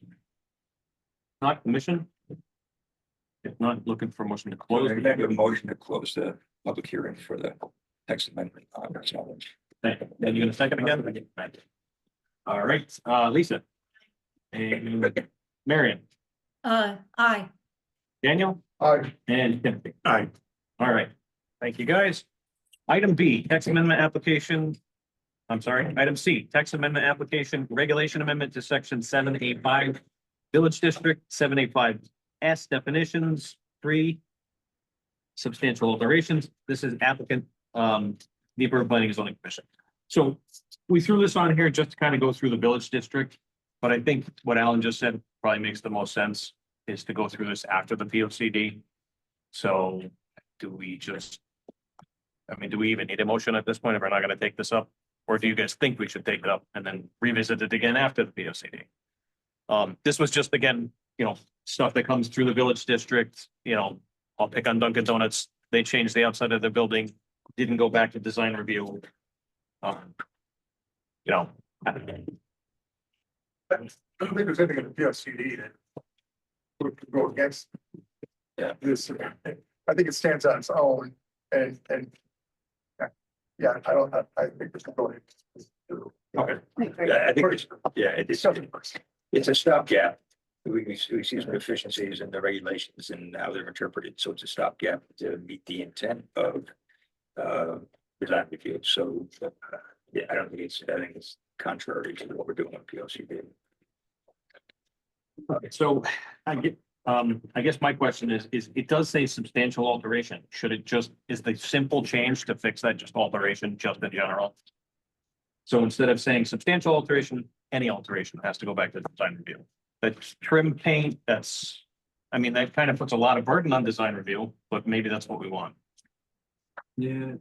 Not commission? If not, looking for motion to close. We're gonna make a motion to close the public hearing for the text amendment on our challenge. Thank you. And you're gonna second again? Thank you. All right, Lisa. And Marion, Aye. Daniel, Aye. and Timothy. Aye. All right, thank you, guys. Item B, text amendment application. I'm sorry, item C, text amendment application, regulation amendment to section 785, Village District, 785S definitions, 3 substantial alterations. This is applicant, Neighborhood Planning and Zoning Commission. So we threw this on here just to kind of go through the Village District, but I think what Alan just said probably makes the most sense is to go through this after the P O C D. So do we just, I mean, do we even need a motion at this point if we're not gonna take this up? Or do you guys think we should take it up and then revisit it again after the P O C D? This was just, again, you know, stuff that comes through the Village District, you know, I'll pick on Dunkin' Donuts. They changed the outside of the building, didn't go back to design review. You know, I don't think there's anything in the PSCD that would go against. Yeah. This, I think it stands on its own and. Yeah, I think it's going. Okay. Yeah, I think, it's a stopgap. We see some deficiencies in the regulations and how they're interpreted, so it's a stopgap to meet the intent of design review. So, yeah, I think it's contrary to what we're doing on PLCD. Okay, so I guess my question is it does say substantial alteration. Should it just, is the simple change to fix that just alteration, just in general? So instead of saying substantial alteration, any alteration has to go back to the design review. That's trim paint, that's, I mean, that kind of puts a lot of burden on design review, but maybe that's what we want. Yeah.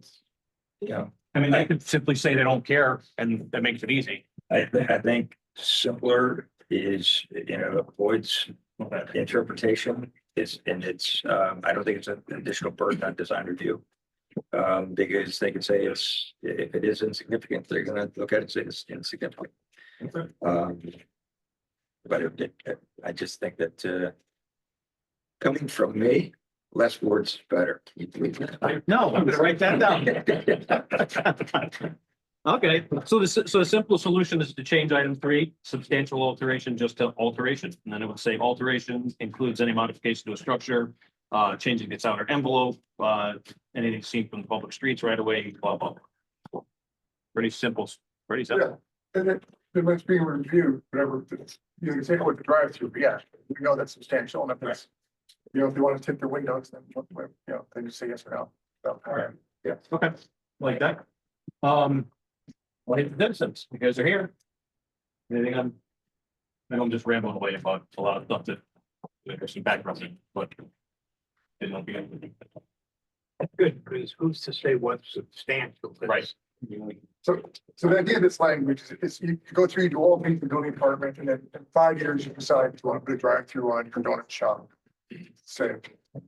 I mean, they could simply say they don't care and that makes it easy. I think simpler is, avoids interpretation and it's, I don't think it's an additional burden on design review. Because they can say if it is insignificant, they're gonna look at it and say it's insignificant. But I just think that, coming from me, less words better. No, I'm gonna write that down. Okay, so the simple solution is to change item 3, substantial alteration, just to alteration, and then it would say alteration includes any modification to a structure, changing its outer envelope, anything seen from the public streets right away, blah, blah. Pretty simple, pretty simple. Yeah, and then it's being reviewed, whatever, you can take away the drive through, but yeah, we know that's substantial, and if it's. If they want to tip their windows, then, they just say yes or no. So, all right. Yeah, okay, like that. Well, hit the citizens, you guys are here. Anything on? I'm just rambling away about a lot of stuff that there's some background, in, but. Didn't know if you guys- Good, because who's to say what's substantial? Right. So the idea of this language is you go through, you do all things in the building department, and then in 5 years, you decide if you want to put a drive-through on your donut shop. Say,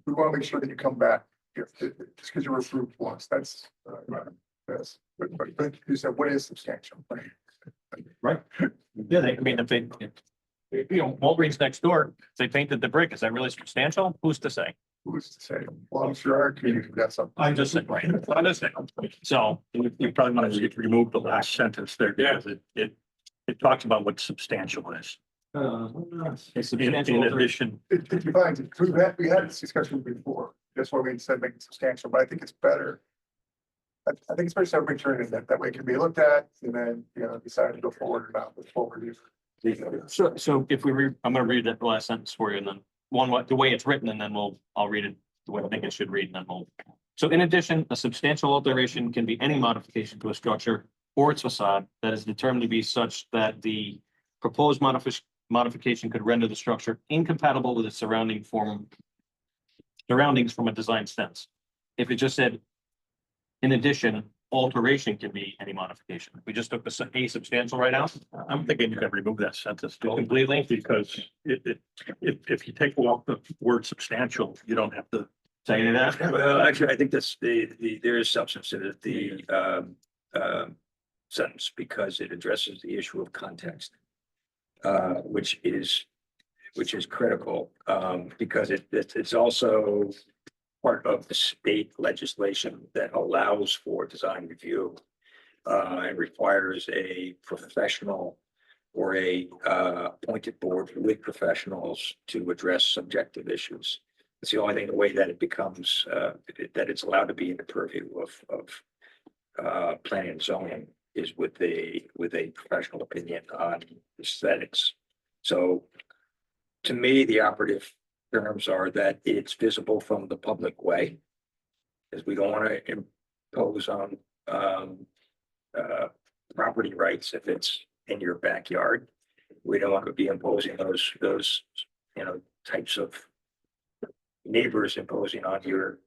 we want to make sure that you come back, just because you were approved once, that's, but you said, what is substantial? Right. Yeah, I mean, if they, Walgreens next door, if they painted the brick, is that really substantial? Who's to say? Who's to say? Well, I'm sure our community, that's something. I'm just saying, right, I'm just saying. So, You probably want to remove the last sentence there, because it talks about what substantial is. In addition, It defines it, because we had this discussion before, that's why we said make it substantial, but I think it's better. I think it's better to have a picture in that way it can be looked at, and then, decide to go forward or not with full review. so if we read, I'm gonna read that last sentence for you, and then the way it's written, and then I'll read it the way I think it should read, and then we'll. So in addition, a substantial alteration can be any modification to a structure or its facade that is determined to be such that the proposed modification could render the structure incompatible with its surroundings from a design sense. If it just said, in addition, alteration can be any modification. We just took the a substantial right out. I'm thinking you can remove that sentence Completely? because if you take off the word substantial, you don't have to. Say any of that? Well, actually, I think that's there is substance to the sentence because it addresses the issue of context, which is critical, because it's also part of the state legislation that allows for design review and requires a professional or a appointed board with professionals to address subjective issues. It's the only thing, the way that it becomes, that it's allowed to be in the purview of planning and zoning is with a professional opinion on aesthetics. So to me, the operative terms are that it's visible from the public way, because we don't want to impose on property rights if it's in your backyard. We don't want to be imposing those types of neighbors imposing on your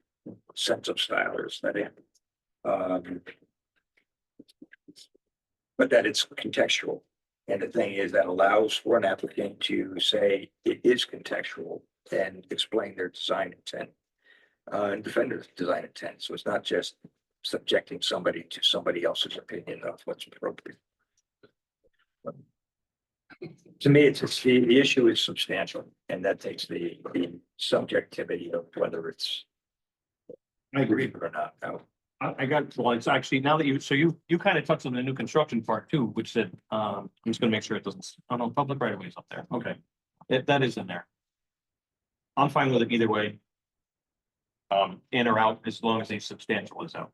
sense of style or aesthetic. But that it's contextual. And the thing is that allows for an applicant to say it is contextual and explain their design intent and defend their design intent. So it's not just subjecting somebody to somebody else's opinion of what's appropriate. To me, the issue is substantial, and that takes the subjectivity of whether it's. I agree or not, no. I got, well, it's actually, now that you kind of touched on the new construction part too, which said, I'm just gonna make sure it doesn't, oh no, public right of ways up there, okay. That is in there. I'm fine with it either way. In or out, as long as a substantial is out.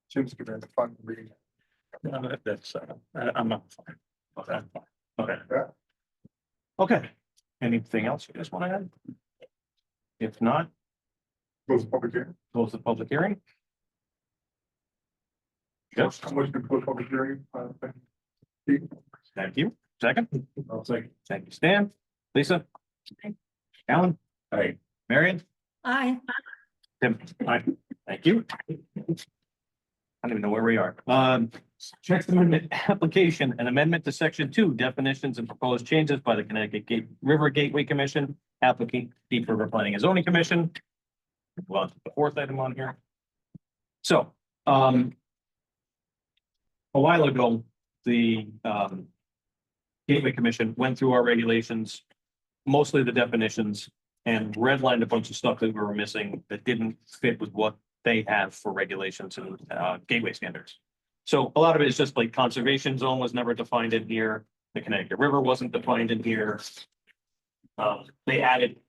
Seems to be very fun reading. No, that's, I'm not fine. Okay, I'm fine. Okay. Yeah. Okay, anything else you guys want to add? If not, Close the public hearing. close the public hearing. Yes, I'm looking to close public hearing. Pete? thank you. Second, I'll say. thank you, Stan. Lisa? Alan? Hey, Marion? Aye. Tim? Aye. Thank you. I don't even know where we are. Text amendment application, an amendment to section 2, definitions and proposed changes by the Connecticut River Gateway Commission, applicant Deep River Planning and Zoning Commission. Well, the fourth item on here. So, a while ago, the Gateway Commission went through our regulations, mostly the definitions, and redlined a bunch of stuff that we were missing that didn't fit with what they have for regulations and gateway standards. So a lot of it is just like conservation zone was never defined in here. The Connecticut River wasn't defined in here. They added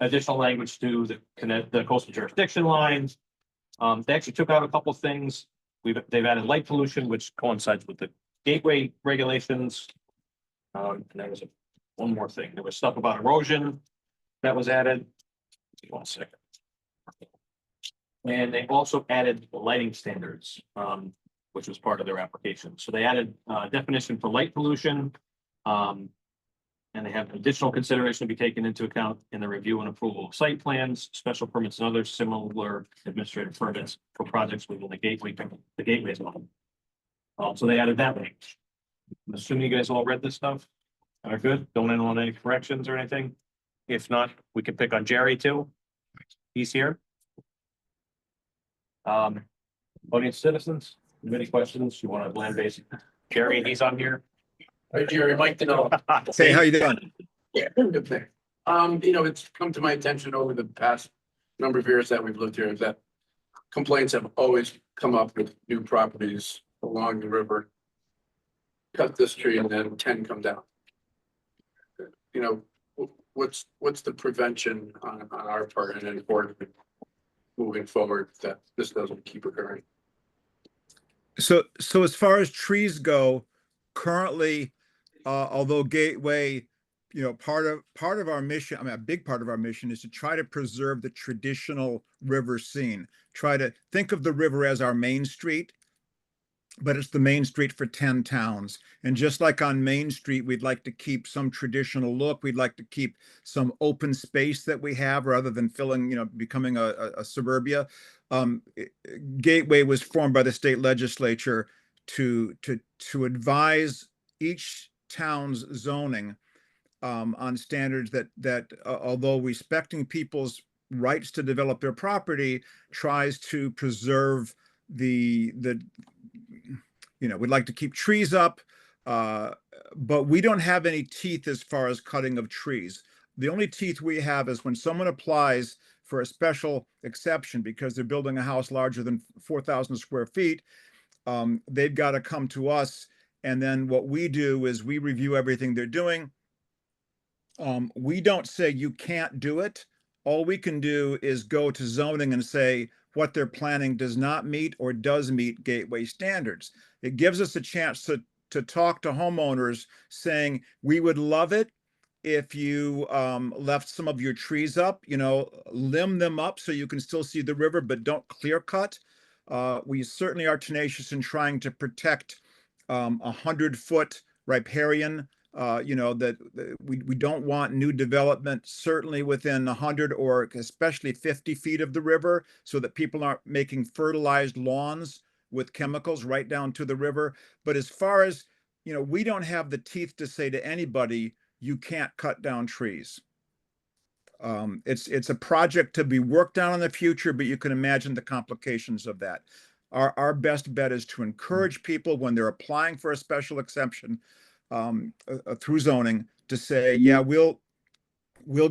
additional language to the coastal jurisdiction lines. They actually took out a couple things. They've added light pollution, which coincides with the gateway regulations. And there was one more thing. There was stuff about erosion that was added. 1 second. And they also added lighting standards, which was part of their application. So they added definition for light pollution. And they have additional consideration to be taken into account in the review and approval of site plans, special permits, and other similar administrative permits for projects within the gateway zone. So they added that language. I'm assuming you guys all read this stuff. Are good? Don't want any corrections or anything? If not, we can pick on Jerry too. He's here. Audience citizens, you have any questions? You want to land base? Jerry, he's on here. Hey, Jerry, Mike Denon. Hey, how you doing? Yeah, good thing. It's come to my attention over the past number of years that we've lived here that complaints have always come up with new properties along the river. Cut this tree and then 10 come down. What's the prevention on our part and enforcement moving forward that this doesn't keep occurring? So as far as trees go, currently, although Gateway, part of our mission, I mean, a big part of our mission is to try to preserve the traditional river scene. Try to think of the river as our main street, but it's the main street for 10 towns. And just like on Main Street, we'd like to keep some traditional look. We'd like to keep some open space that we have rather than becoming a suburbia. Gateway was formed by the state legislature to advise each town's zoning on standards that although respecting people's rights to develop their property, tries to preserve we'd like to keep trees up, but we don't have any teeth as far as cutting of trees. The only teeth we have is when someone applies for a special exception because they're building a house larger than 4,000 square feet, they've got to come to us. And then what we do is we review everything they're doing. We don't say you can't do it. All we can do is go to zoning and say what they're planning does not meet or does meet Gateway standards. It gives us a chance to talk to homeowners saying, we would love it if you left some of your trees up, limb them up so you can still see the river, but don't clear cut. We certainly are tenacious in trying to protect 100-foot riparian, that we don't want new development, certainly within 100 or especially 50 feet of the river, so that people aren't making fertilized lawns with chemicals right down to the river. But as far as, we don't have the teeth to say to anybody, you can't cut down trees. It's a project to be worked on in the future, but you can imagine the complications of that. our best bet is to encourage people when they're applying for a special exception through zoning to say, yeah, we'll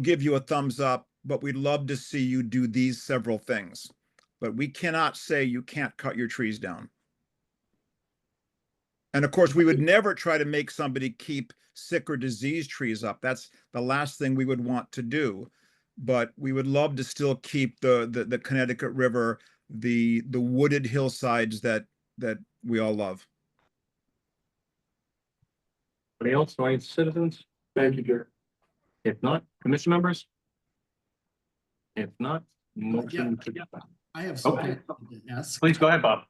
give you a thumbs up, but we'd love to see you do these several things. But we cannot say you can't cut your trees down. And of course, we would never try to make somebody keep sick or diseased trees up. That's the last thing we would want to do. But we would love to still keep the Connecticut River, the wooded hillsides that we all love. Anybody else, any citizens? Thank you, Jerry. If not, commission members? If not, motion to. I have Okay. something to ask. Please go ahead, Bob.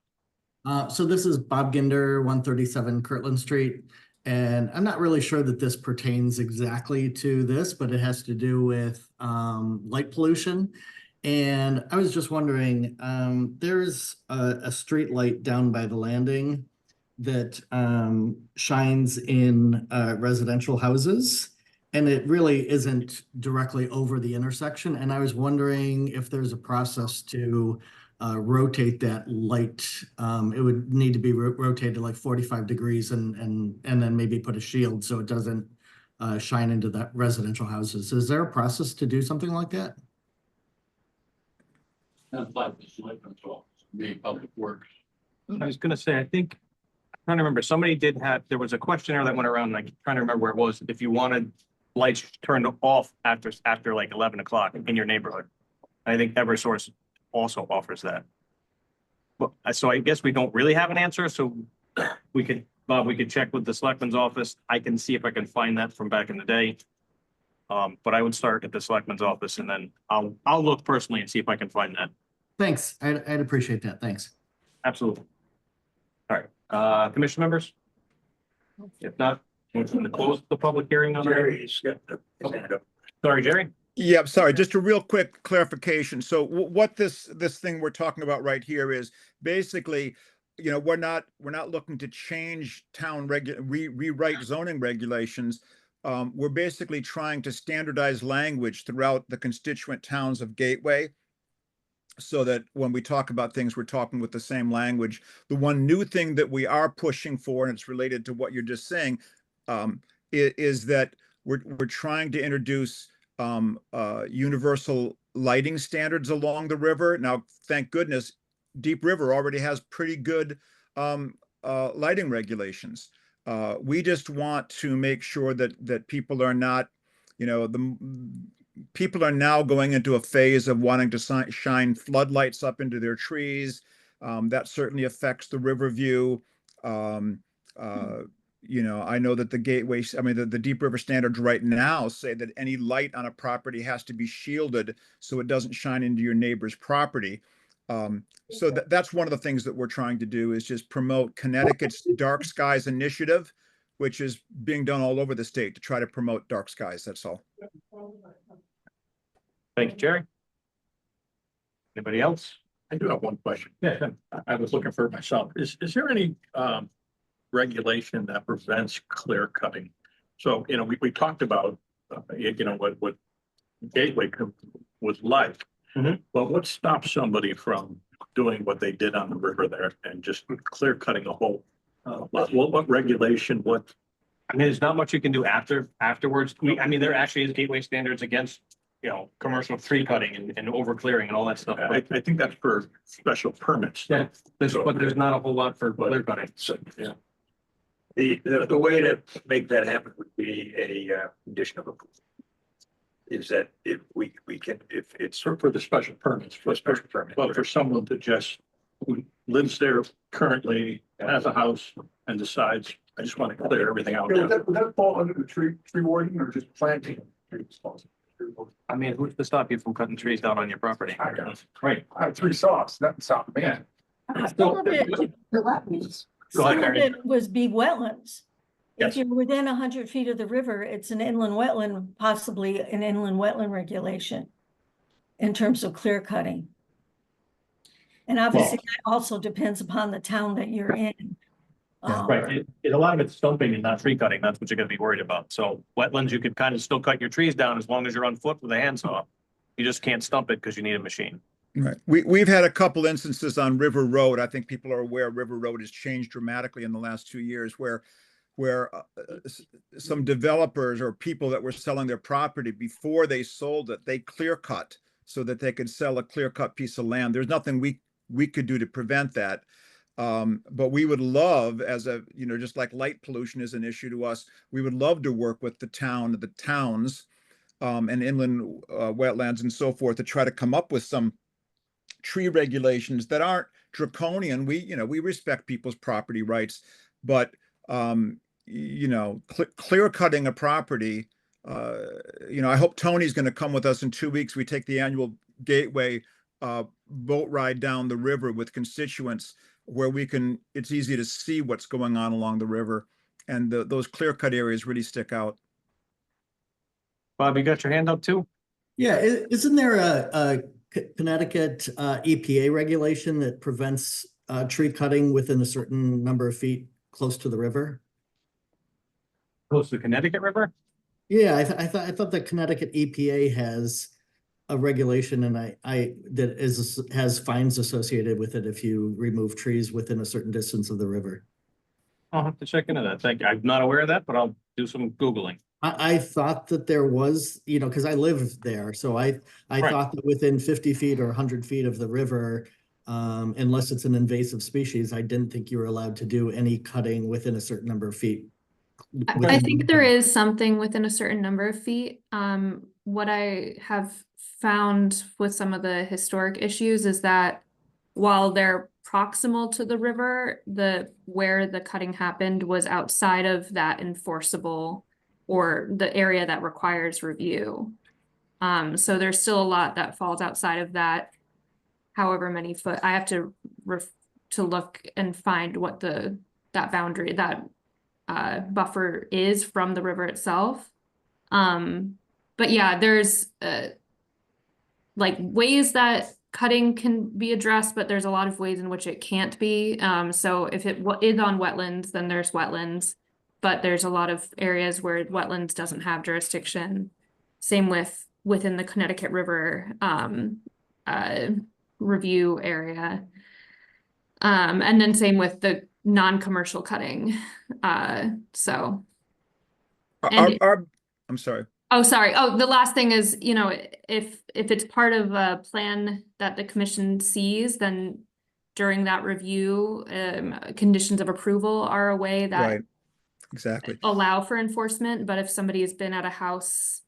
So this is Bob Ginder, 137 Kirtland Street. And I'm not really sure that this pertains exactly to this, but it has to do with light pollution. And I was just wondering, there's a street light down by the landing that shines in residential houses. And it really isn't directly over the intersection. And I was wondering if there's a process to rotate that light. It would need to be rotated like 45 degrees and then maybe put a shield so it doesn't shine into the residential houses. Is there a process to do something like that? That's like the selectmen's office, me, Public Works. I was gonna say, I think, I'm trying to remember, somebody did have, there was a questionnaire that went around, like, trying to remember where it was, if you wanted lights turned off after like 11 o'clock in your neighborhood. I think Eversource also offers that. Well, so I guess we don't really have an answer, so we could, Bob, we could check with the selectman's office. I can see if I can find that from back in the day. But I would start at the selectman's office and then I'll look personally and see if I can find that. Thanks. I'd appreciate that. Thanks. Absolutely. All right, commission members? If not, motion to close the public hearing on. Jerry's got the hand up. Sorry, Jerry? Yeah, sorry, just a real quick clarification. So what this thing we're talking about right here is basically, you know, we're not looking to change rewrite zoning regulations. We're basically trying to standardize language throughout the constituent towns of Gateway, so that when we talk about things, we're talking with the same language. The one new thing that we are pushing for, and it's related to what you're just saying, is that we're trying to introduce universal lighting standards along the river. Now, thank goodness, Deep River already has pretty good lighting regulations. We just want to make sure that people are not, you know, people are now going into a phase of wanting to shine floodlights up into their trees. That certainly affects the river view. You know, I know that the Gateway, I mean, the Deep River standards right now say that any light on a property has to be shielded so it doesn't shine into your neighbor's property. So that's one of the things that we're trying to do, is just promote Connecticut's Dark Skies Initiative, which is being done all over the state to try to promote dark skies. That's all. Thank you, Jerry. Anybody else? I do have one question. Yeah. I was looking for it myself. Is there any regulation that prevents clear cutting? So, you know, we talked about, you know, what Gateway was like. Mhm. But what stops somebody from doing what they did on the river there and just clear cutting a whole what regulation, what? I mean, there's not much you can do afterwards. I mean, there actually is Gateway standards against, you know, commercial tree cutting and over clearing and all that stuff. I think that's for special permits. Yeah, but there's not a whole lot for clear cutting. So, yeah. The way to make that happen would be a condition of approval. Is that if we can, if it's For the special permits, for special permit, but for someone to just, who lives there currently, has a house and decides, I just want to clear everything out. Would that fall under the tree warden or just planting? I mean, who's to stop you from cutting trees down on your property? I got Right. I have 3 saws, nothing stopping me. Some of it, Go ahead, some of Mary. it was be wetlands. Yes. If you're within 100 feet of the river, it's an inland wetland, possibly an inland wetland regulation in terms of clear cutting. And obviously, that also depends upon the town that you're in. Right, a lot of it's stumping and not tree cutting. That's what you're gonna be worried about. So wetlands, you could kind of still cut your trees down as long as you're on foot with a handsaw. You just can't stump it because you need a machine. Right. We've had a couple instances on River Road. I think people are aware River Road has changed dramatically in the last 2 years where some developers or people that were selling their property before they sold it, they clear cut so that they could sell a clear cut piece of land. There's nothing we could do to prevent that. But we would love, as a, just like light pollution is an issue to us, we would love to work with the towns, and inland wetlands and so forth to try to come up with some tree regulations that aren't draconian. We respect people's property rights, but clear cutting a property, I hope Tony's going to come with us in 2 weeks. We take the annual Gateway boat ride down the river with constituents where it's easy to see what's going on along the river, and those clear cut areas really stick out. Bob, you got your hand up too? Yeah, isn't there a Connecticut EPA regulation that prevents tree cutting within a certain number of feet close to the river? Close to the Connecticut River? Yeah, I thought the Connecticut EPA has a regulation, and has fines associated with it if you remove trees within a certain distance of the river. I'll have to check into that. Thank you. I'm not aware of that, but I'll do some Googling. I thought that there was, because I live there, so I thought that within 50 feet or 100 feet of the river, unless it's an invasive species, I didn't think you were allowed to do any cutting within a certain number of feet. I think there is something within a certain number of feet. What I have found with some of the historic issues is that while they're proximal to the river, where the cutting happened was outside of that enforceable or the area that requires review. So there's still a lot that falls outside of that, however many foot. I have to look and find what that boundary, that buffer is from the river itself. But yeah, there's like ways that cutting can be addressed, but there's a lot of ways in which it can't be. So if it is on wetlands, then there's wetlands, but there's a lot of areas where wetlands doesn't have jurisdiction. Same within the Connecticut River review area. And then same with the non-commercial cutting. So. I'm sorry. Oh, sorry. Oh, the last thing is, if it's part of a plan that the commission sees, then during that review, conditions of approval are a way that Right. Exactly. allow for enforcement. But if somebody has been at a house,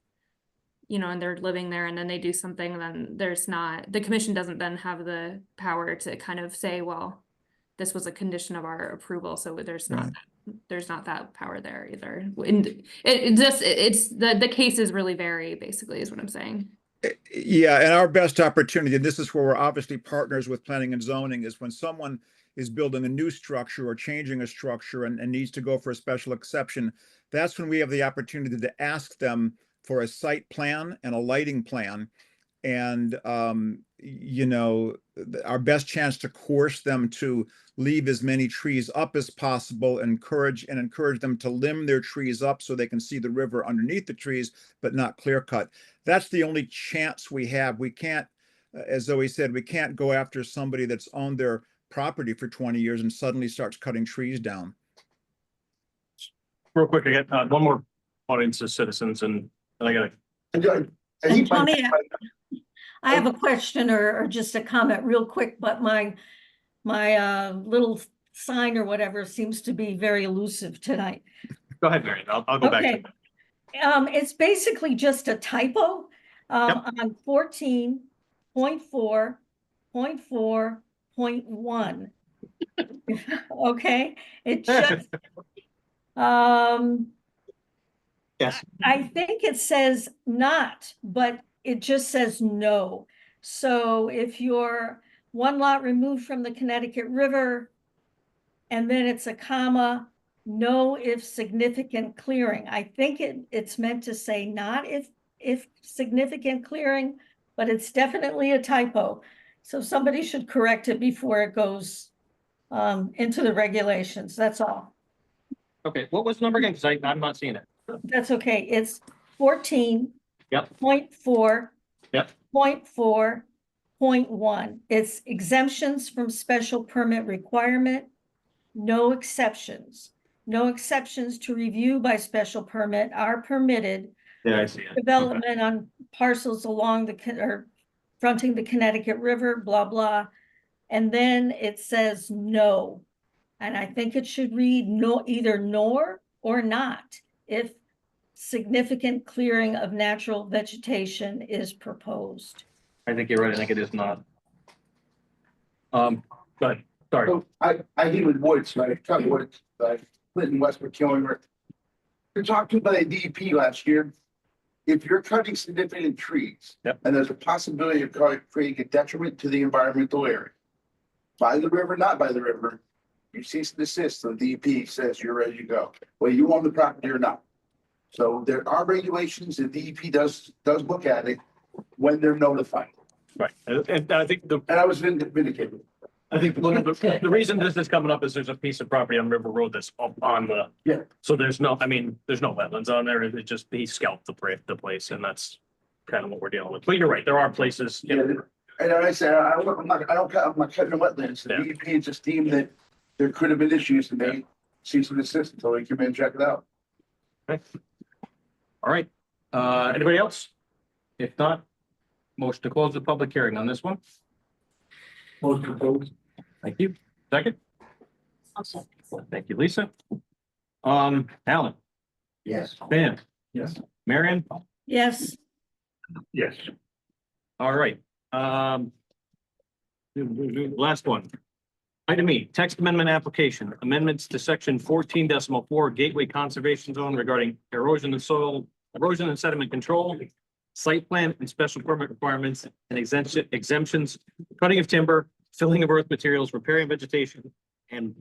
and they're living there and then they do something, then the commission doesn't then have the power to kind of say, well, this was a condition of our approval. So there's not that power there either. And the cases really vary, basically, is what I'm saying. Yeah, and our best opportunity, and this is where we're obviously partners with planning and zoning, is when someone is building a new structure or changing a structure and needs to go for a special exception. That's when we have the opportunity to ask them for a site plan and a lighting plan. And, our best chance to coerce them to leave as many trees up as possible, encourage them to limb their trees up so they can see the river underneath the trees, but not clear cut. That's the only chance we have. We can't, as Zoe said, we can't go after somebody that's owned their property for 20 years and suddenly starts cutting trees down. Real quick, I got one more audience of citizens, and I got And Tony, I have a question or just a comment real quick, but my little sign or whatever seems to be very elusive tonight. Go ahead, Mary. I'll go back to Okay. It's basically just a typo on 14.4.4.1. Okay, it just Yes. I think it says not, but it just says no. So if you're one lot removed from the Connecticut River, and then it's a comma, no if significant clearing. I think it's meant to say not if significant clearing, but it's definitely a typo. So somebody should correct it before it goes into the regulations. That's all. Okay, what was the number again? Because I'm not seeing it. That's okay. It's 14. Yep. 0.4. Yep. 0.4. 1.1, it's exemptions from special permit requirement. No exceptions. No exceptions to review by special permit are permitted. Yeah, I see it. Development on parcels along or fronting the Connecticut River, blah, blah. And then it says no. And I think it should read no, either nor or not, if significant clearing of natural vegetation is proposed. I think you're right. I think it is not. But, sorry. So I deal with woods, right? I cut woods, I live in Westwood Killinger. We talked to by the DEP last year. If you're cutting significant trees. Yep. And there's a possibility of creating a detriment to the environmental area. By the river, not by the river, you cease and desist, the DEP says you're ready to go, whether you own the property or not. So there are regulations, the DEP does look at it when they're notified, Right. And I think and I was vindicated. the reason this is coming up is there's a piece of property on River Road that's up on the. Yeah. So there's no wetlands on there. It just, he scalped the place, and that's kind of what we're dealing with. But you're right, there are places. Yeah, and I said, I'm not cutting the wetlands, the Yeah. DEP just deemed that there could have been issues and they cease and desist until they come in and check it out. Okay. All right, anybody else? If not, motion to close the public hearing on this one. Motion to close. Thank you. Second, I'll second. thank you, Lisa. Alan, Yes. Dan, Yes. Marion, Yes, Yes. all right. Last one. Item E, text amendment application, amendments to section 14.4 Gateway Conservation Zone regarding erosion and sediment control, site plan and special permit requirements and exemptions, cutting of timber, filling of earth materials, repairing vegetation, and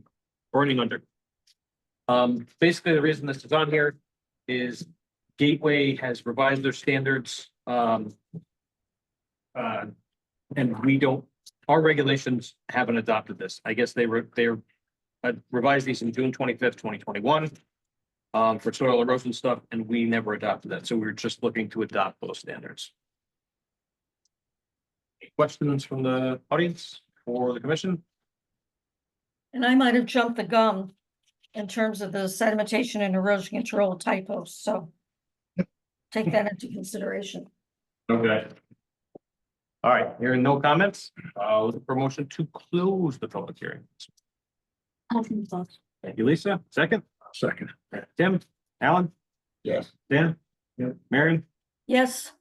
burning under. Basically, the reason this is on here is Gateway has revised their standards. And we don't, our regulations haven't adopted this. I guess they revised these in June 25th, 2021. For soil erosion stuff, and we never adopted that. So we're just looking to adopt those standards. Questions from the audience or the commission? and I might have jumped the gun in terms of the sedimentation and erosion control typos, so take that into consideration. Okay. All right, hearing no comments, looking for motion to close the public hearing. Thank you, Lisa. Second? Second. Tim, Alan, Yes. Dan? Yep. Marion, Yes,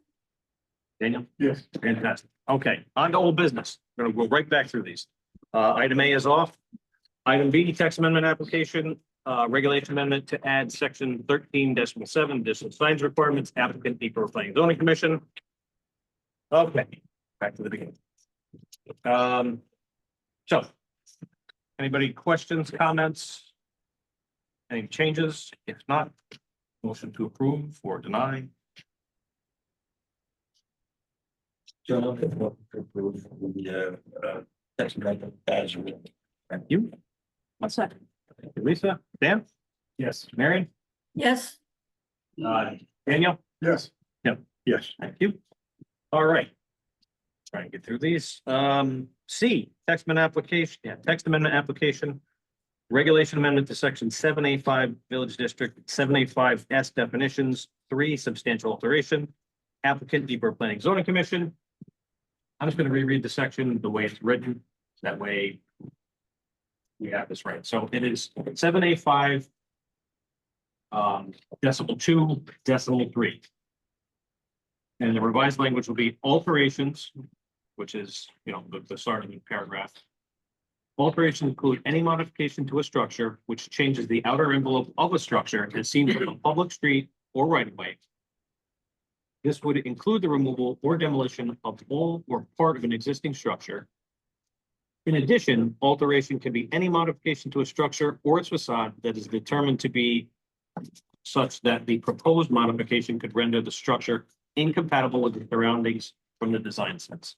Daniel? Yes. Fantastic. Okay, on to old business. We're gonna go right back through these. Item A is off. Item B, text amendment application, regulation amendment to add section 13.7 additional signs requirements, applicant Depot Planning Zoning Commission. Okay, back to the beginning. So, anybody questions, comments? Any changes? If not, motion to approve or deny. Text amendment as written. Thank you. One second. Thank you, Lisa. Dan? Yes. Marion? yes, Daniel? Yes. Yes. Thank you. All right. Try and get through these. C, text amendment application. Regulation amendment to section 7A5 Village District, 7A5S definitions, 3 substantial alteration. Applicant Depot Planning Zoning Commission. I'm just gonna reread the section the way it's written. That way we have this right. So it is 7A5 decimal 2, decimal 3. And the revised language will be alterations, which is, the start of the paragraph. Alterations include any modification to a structure which changes the outer envelope of a structure as seen from a public street or right of way. This would include the removal or demolition of all or part of an existing structure. In addition, alteration can be any modification to a structure or its facade that is determined to be such that the proposed modification could render the structure incompatible with the surroundings from the design sense.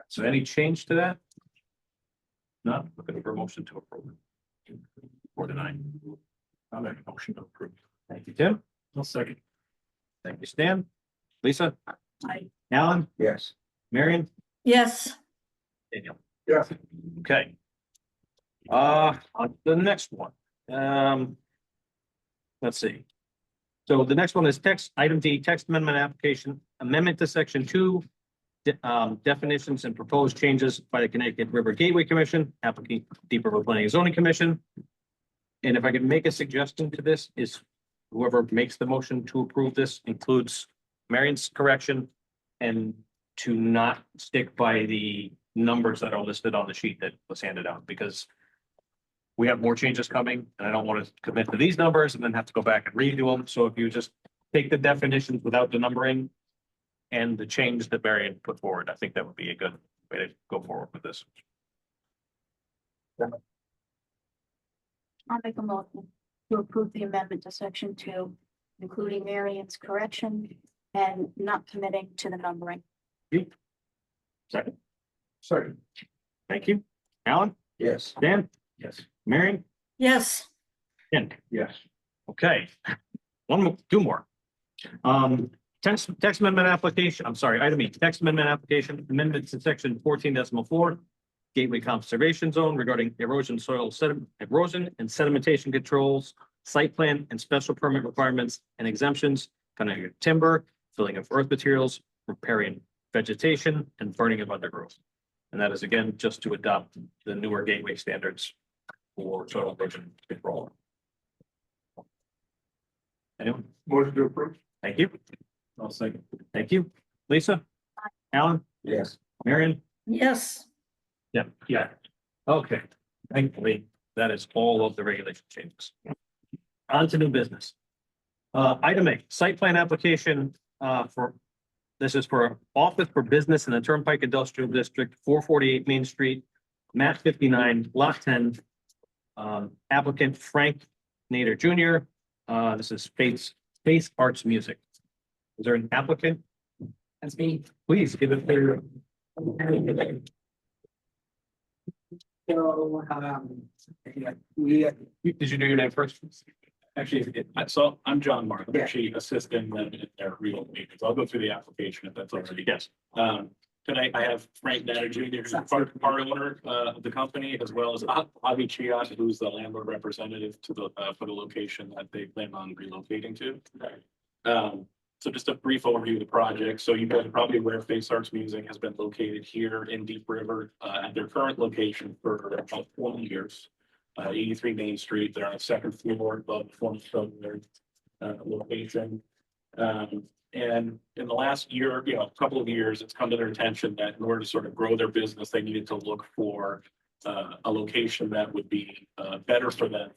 So any change to that? Not looking for a motion to approve. Or deny. I'll make a motion to approve. Thank you, Tim. I'll second. Thank you, Stan. Lisa? Aye. Alan? Yes. Marion, Yes. Daniel. Yeah. Okay. On the next one, let's see. So the next one is item D, text amendment application, amendment to section 2. Definitions and proposed changes by the Connecticut River Gateway Commission, applicant Deep River Planning and Zoning Commission. And if I could make a suggestion to this, is whoever makes the motion to approve this includes Marion's correction and to not stick by the numbers that are listed on the sheet that was handed out, because we have more changes coming and I don't want to commit to these numbers and then have to go back and redo them. So if you just take the definitions without the numbering and the change that Marion put forward, I think that would be a good way to go forward with this. I'll make a motion to approve the amendment to section 2, including Marion's correction and not committing to the numbering. Second. Second. Thank you. Alan? Yes. Dan? Yes. Marion? Yes. Ken? Yes. Okay. Two more. Text amendment application, I'm sorry, item E, text amendment application, amendment to section 14.4, Gateway Conservation Zone regarding erosion and sedimentation controls, site plan and special permit requirements and exemptions, cutting of timber, filling of earth materials, repairing vegetation, and burning of undergrowth. And that is again, just to adopt the newer gateway standards for soil erosion control. Anyone? Motion to approve. Thank you. I'll second. Thank you. Lisa? Alan? Yes. Marion? Yes. Yeah, yeah. Okay. Thankfully, that is all of the regulation changes. On to new business. Item A, site plan application this is for office for business in the Turnpike Industrial District, 448 Main Street, map 59, lot 10. Applicant Frank Nader Jr. This is Space Arts Music. Is there an applicant? That's me. Please give it their. So, Did you do your name first? actually, so I'm John Mark, I'm actually assisting them in their relocation. So I'll go through the application if that's already. Yes. Tonight I have Frank Natter Jr., who's part owner of the company, as well as Avi Chiat, who's the landlord representative to the for the location that they plan on relocating to. So just a brief overview of the project. So you guys are probably aware Face Arts Music has been located here in Deep River at their current location for about 20 years. 83 Main Street. They're on the second floor above the former Southern location. And in the last year, couple of years, it's come to their attention that in order to sort of grow their business, they needed to look for a location that would be better for them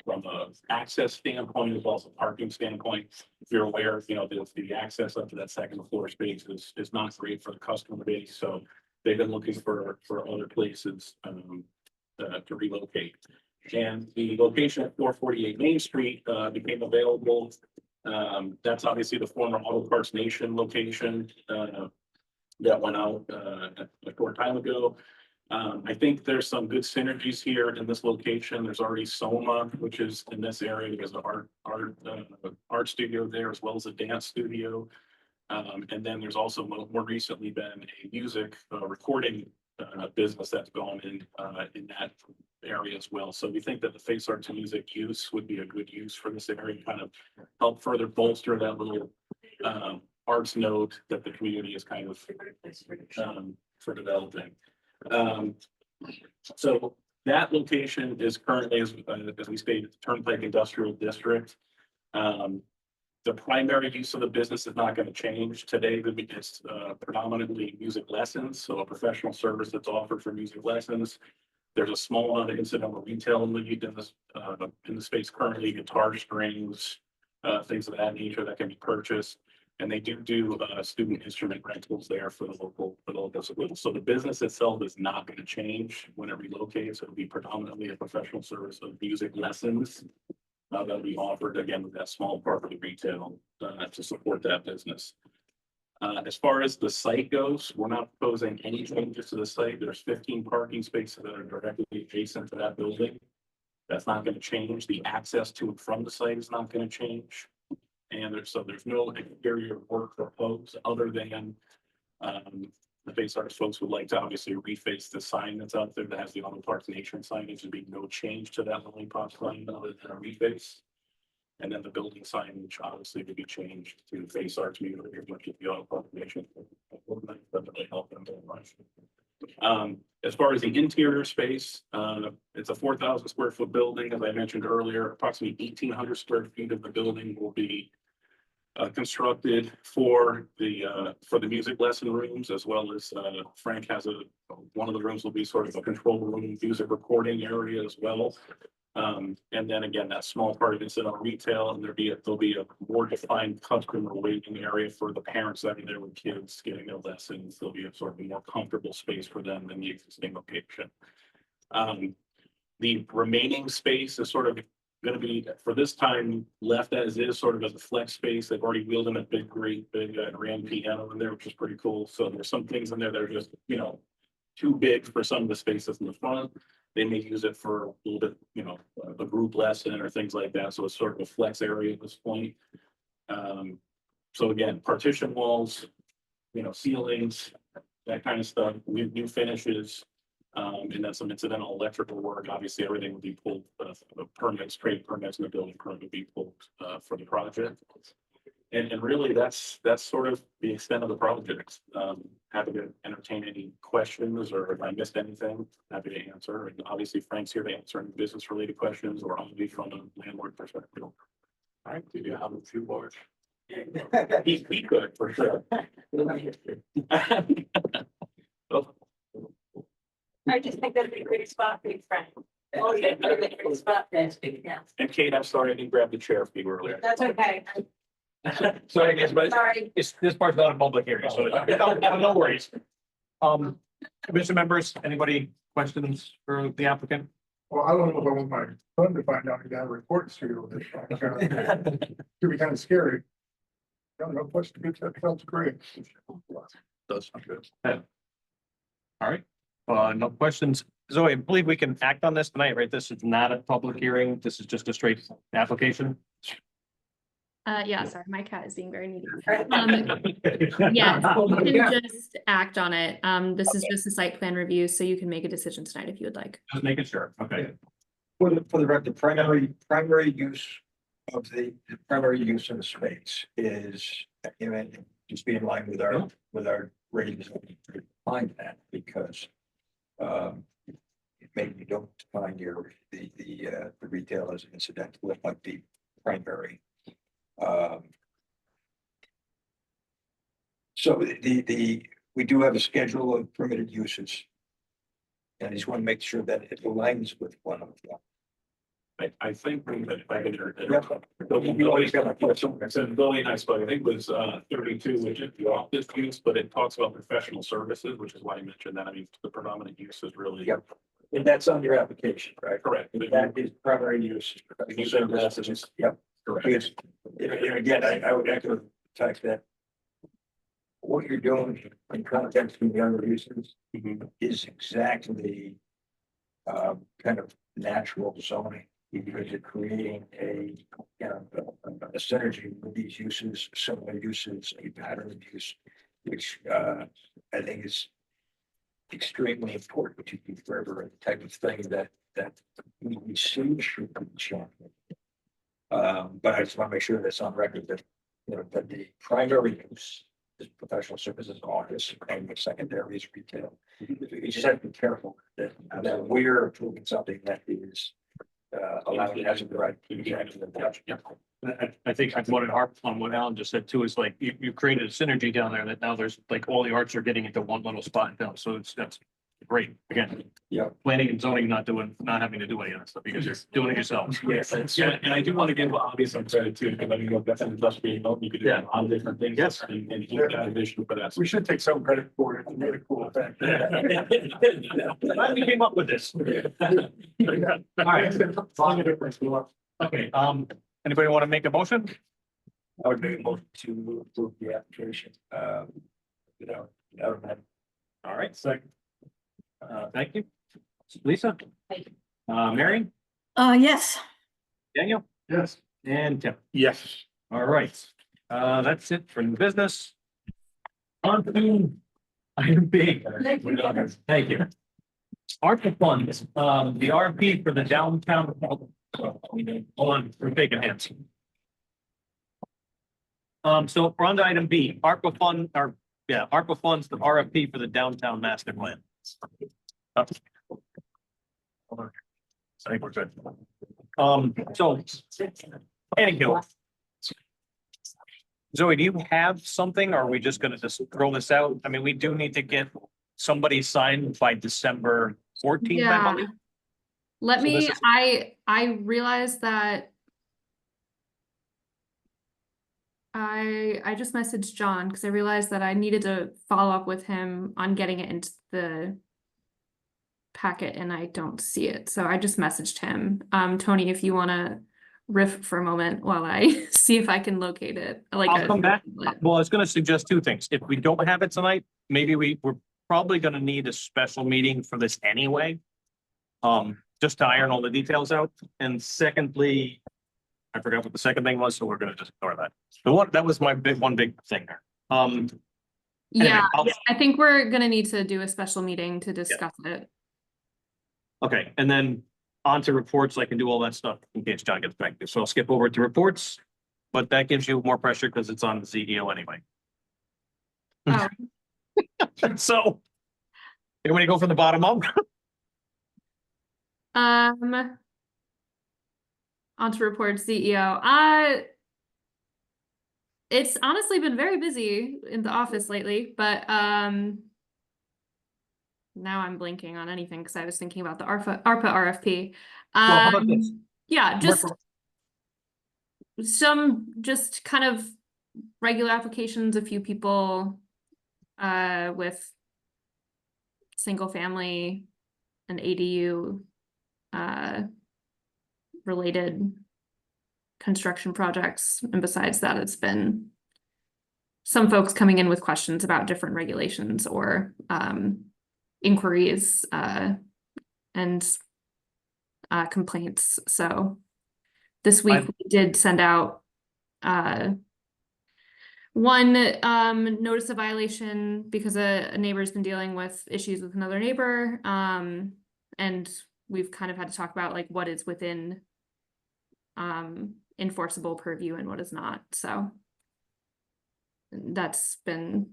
from a access standpoint as well as a parking standpoint. If you're aware, the access up to that second floor space is not great for the customer base. So they've been looking for other places to relocate. And the location at 448 Main Street became available. That's obviously the former Auto Parts Nation location that went out a short time ago. I think there's some good synergies here in this location. There's already Soma, which is in this area. There's an art studio there, as well as a dance studio. And then there's also more recently been a music recording business that's gone in that area as well. So we think that the Face Arts Music use would be a good use for this area, kind of help further bolster that little arts node that the community is kind of for developing. So that location is currently, as we stated, the Turnpike Industrial District. The primary use of the business is not going to change today. It's predominantly music lessons, so a professional service that's offered for music lessons. There's a small amount of incidental retail in the space currently, guitar strings, things of that nature that can be purchased. And they do student instrument rentals there for the local schools. So the business itself is not going to change when it relocates. It'll be predominantly a professional service of music lessons that'll be offered again with that small part of the retail to support that business. As far as the site goes, we're not proposing any changes to the site. There's 15 parking spaces that are directly adjacent to that building. That's not going to change. The access to and from the site is not going to change. And there's no exterior work proposed other than the Face Arts folks would like to obviously reface the sign that's out there that has the Auto Parts Nature signage. There'd be no change to that lollipop sign other than a reface. And then the building signage obviously would be changed to Face Arts Mutual, as much as the Auto Parts Nation. Definitely help them very much. As far as the interior space, it's a 4,000 square foot building. As I mentioned earlier, approximately 1,800 square feet of the building will be constructed for the music lesson rooms, as well as Frank has one of the rooms will be sort of a control room, music recording area as well. And then again, that small part of it's in our retail, and there'll be a more defined customer waiting area for the parents that are there with kids getting their lessons. There'll be a sort of a more comfortable space for them than the existing location. The remaining space is sort of going to be, for this time, left as is, sort of as a flex space. They've already wheeled in a big grand piano in there, which is pretty cool. So there's some things in there that are just, too big for some of the spaces in the front. They may use it for a little bit, a group lesson or things like that. So it's sort of a flex area at this point. So again, partition walls, ceilings, that kind of stuff, new finishes, and then some incidental electrical work. Obviously, everything would be pulled, permits, trade permits, and the building permit would be pulled for the project. And really, that's sort of the extent of the project. Happy to entertain any questions, or if I missed anything, happy to answer. And obviously, Frank's here to answer any business-related questions, or I'll be from a landlord perspective. All right, do you have a few words? He could, for sure. I just think that'd be a great spot for you, Frank. Oh, yeah, great spot, yeah. And Kate, I'm sorry I didn't grab the chair for you earlier. That's okay. Sorry, guys, but Sorry. this part's not a public hearing, so no worries. Commission members, anybody questions for the applicant? Well, I don't know if I want my son to find out he got a report serial. Could be kind of scary. No question, that sounds great. Does sound good. All right, no questions. Zoe, I believe we can act on this tonight, right? This is not a public hearing. This is just a straight application. Yeah, sorry, my cat is being very needy. Yeah, you can just act on it. This is just a site plan review, so you can make a decision tonight if you would like. Just making sure, okay. For the record, the primary use of the the space is, just be in line with our ratings. Find that because maybe you don't find the retail as incidental, it might be primary. So we do have a schedule of permitted uses. And I just want to make sure that it aligns with one of them. I think if I could. You always got my question. I said really nice, but I think it was 32, which is the office use, but it talks about professional services, which is why I mentioned that. I mean, the predominant use is really. Yep. And that's on your application, right? Correct. That is primary use. You said that. Yep. Correct. Because, again, I would echo the fact that what you're doing in context with the other uses is exactly kind of natural zoning, because you're creating a synergy with these uses, similar uses, a pattern of use, which I think is extremely important to be forever, and the type of thing that we see should be shown. But I just want to make sure that's on record that, that the primary use is professional services, office, and the secondary is retail. You just have to be careful that we're approving something that is allowing as a right. I think I wanted to harp on what Alan just said too, is like you created a synergy down there that now there's like all the arts are getting into one little spot now. So that's great. Again, planning and zoning not having to do any of that stuff because you're doing it yourselves. Yes, and I do want to give Bobby some credit too, because I mean, that's an industrial, you could do a lot of different things. Yes. And he got a vision for that. We should take some credit for it. It's a really cool thing. Glad we came up with this. All right. Okay, anybody want to make a motion? I would make a motion to approve the application. Without that. All right, second. Thank you. Lisa? Mary? Yes. Daniel? Yes. And Tim? Yes. All right, that's it for new business. On to Item B. Thank you. ARPA funds, the RFP for the downtown. Hold on, we're taking hands. So we're on to item B, ARPA fund, ARPA funds, the RFP for the downtown master plan. I think we're good. So, anywho. Zoe, do you have something, or are we just gonna just throw this out? I mean, we do need to get somebody signed by December 14th, I Yeah. believe. Let So me, this is- I realized that I just messaged John because I realized that I needed to follow up with him on getting it into the packet and I don't see it. So I just messaged him. Tony, if you want to riff for a moment while I see if I can locate it. I'll come back. Well, I was gonna suggest two things. If we don't have it tonight, maybe we're probably gonna need a special meeting for this anyway. Just to iron all the details out. And secondly, I forgot what the second thing was, so we're gonna just ignore that. The one, that was my one big thing there. Yeah, Anyway, I think we're gonna need to do a special meeting to discuss it. Okay, and then on to reports, I can do all that stuff in case John gets back to you. So I'll skip over to reports. But that gives you more pressure because it's on the CEO anyway. Oh. So. You want to go from the bottom up? On to report CEO. It's honestly been very busy in the office lately, but now I'm blinking on anything because I was thinking about the ARPA RFP. Well, how about this? Yeah, just some just kind of regular applications, a few people with single family and ADU related construction projects. And besides that, it's been some folks coming in with questions about different regulations or inquiries and complaints. So this week we did send out one notice of violation because a neighbor's been dealing with issues with another neighbor. And we've kind of had to talk about like what is within enforceable purview and what is not. So that's been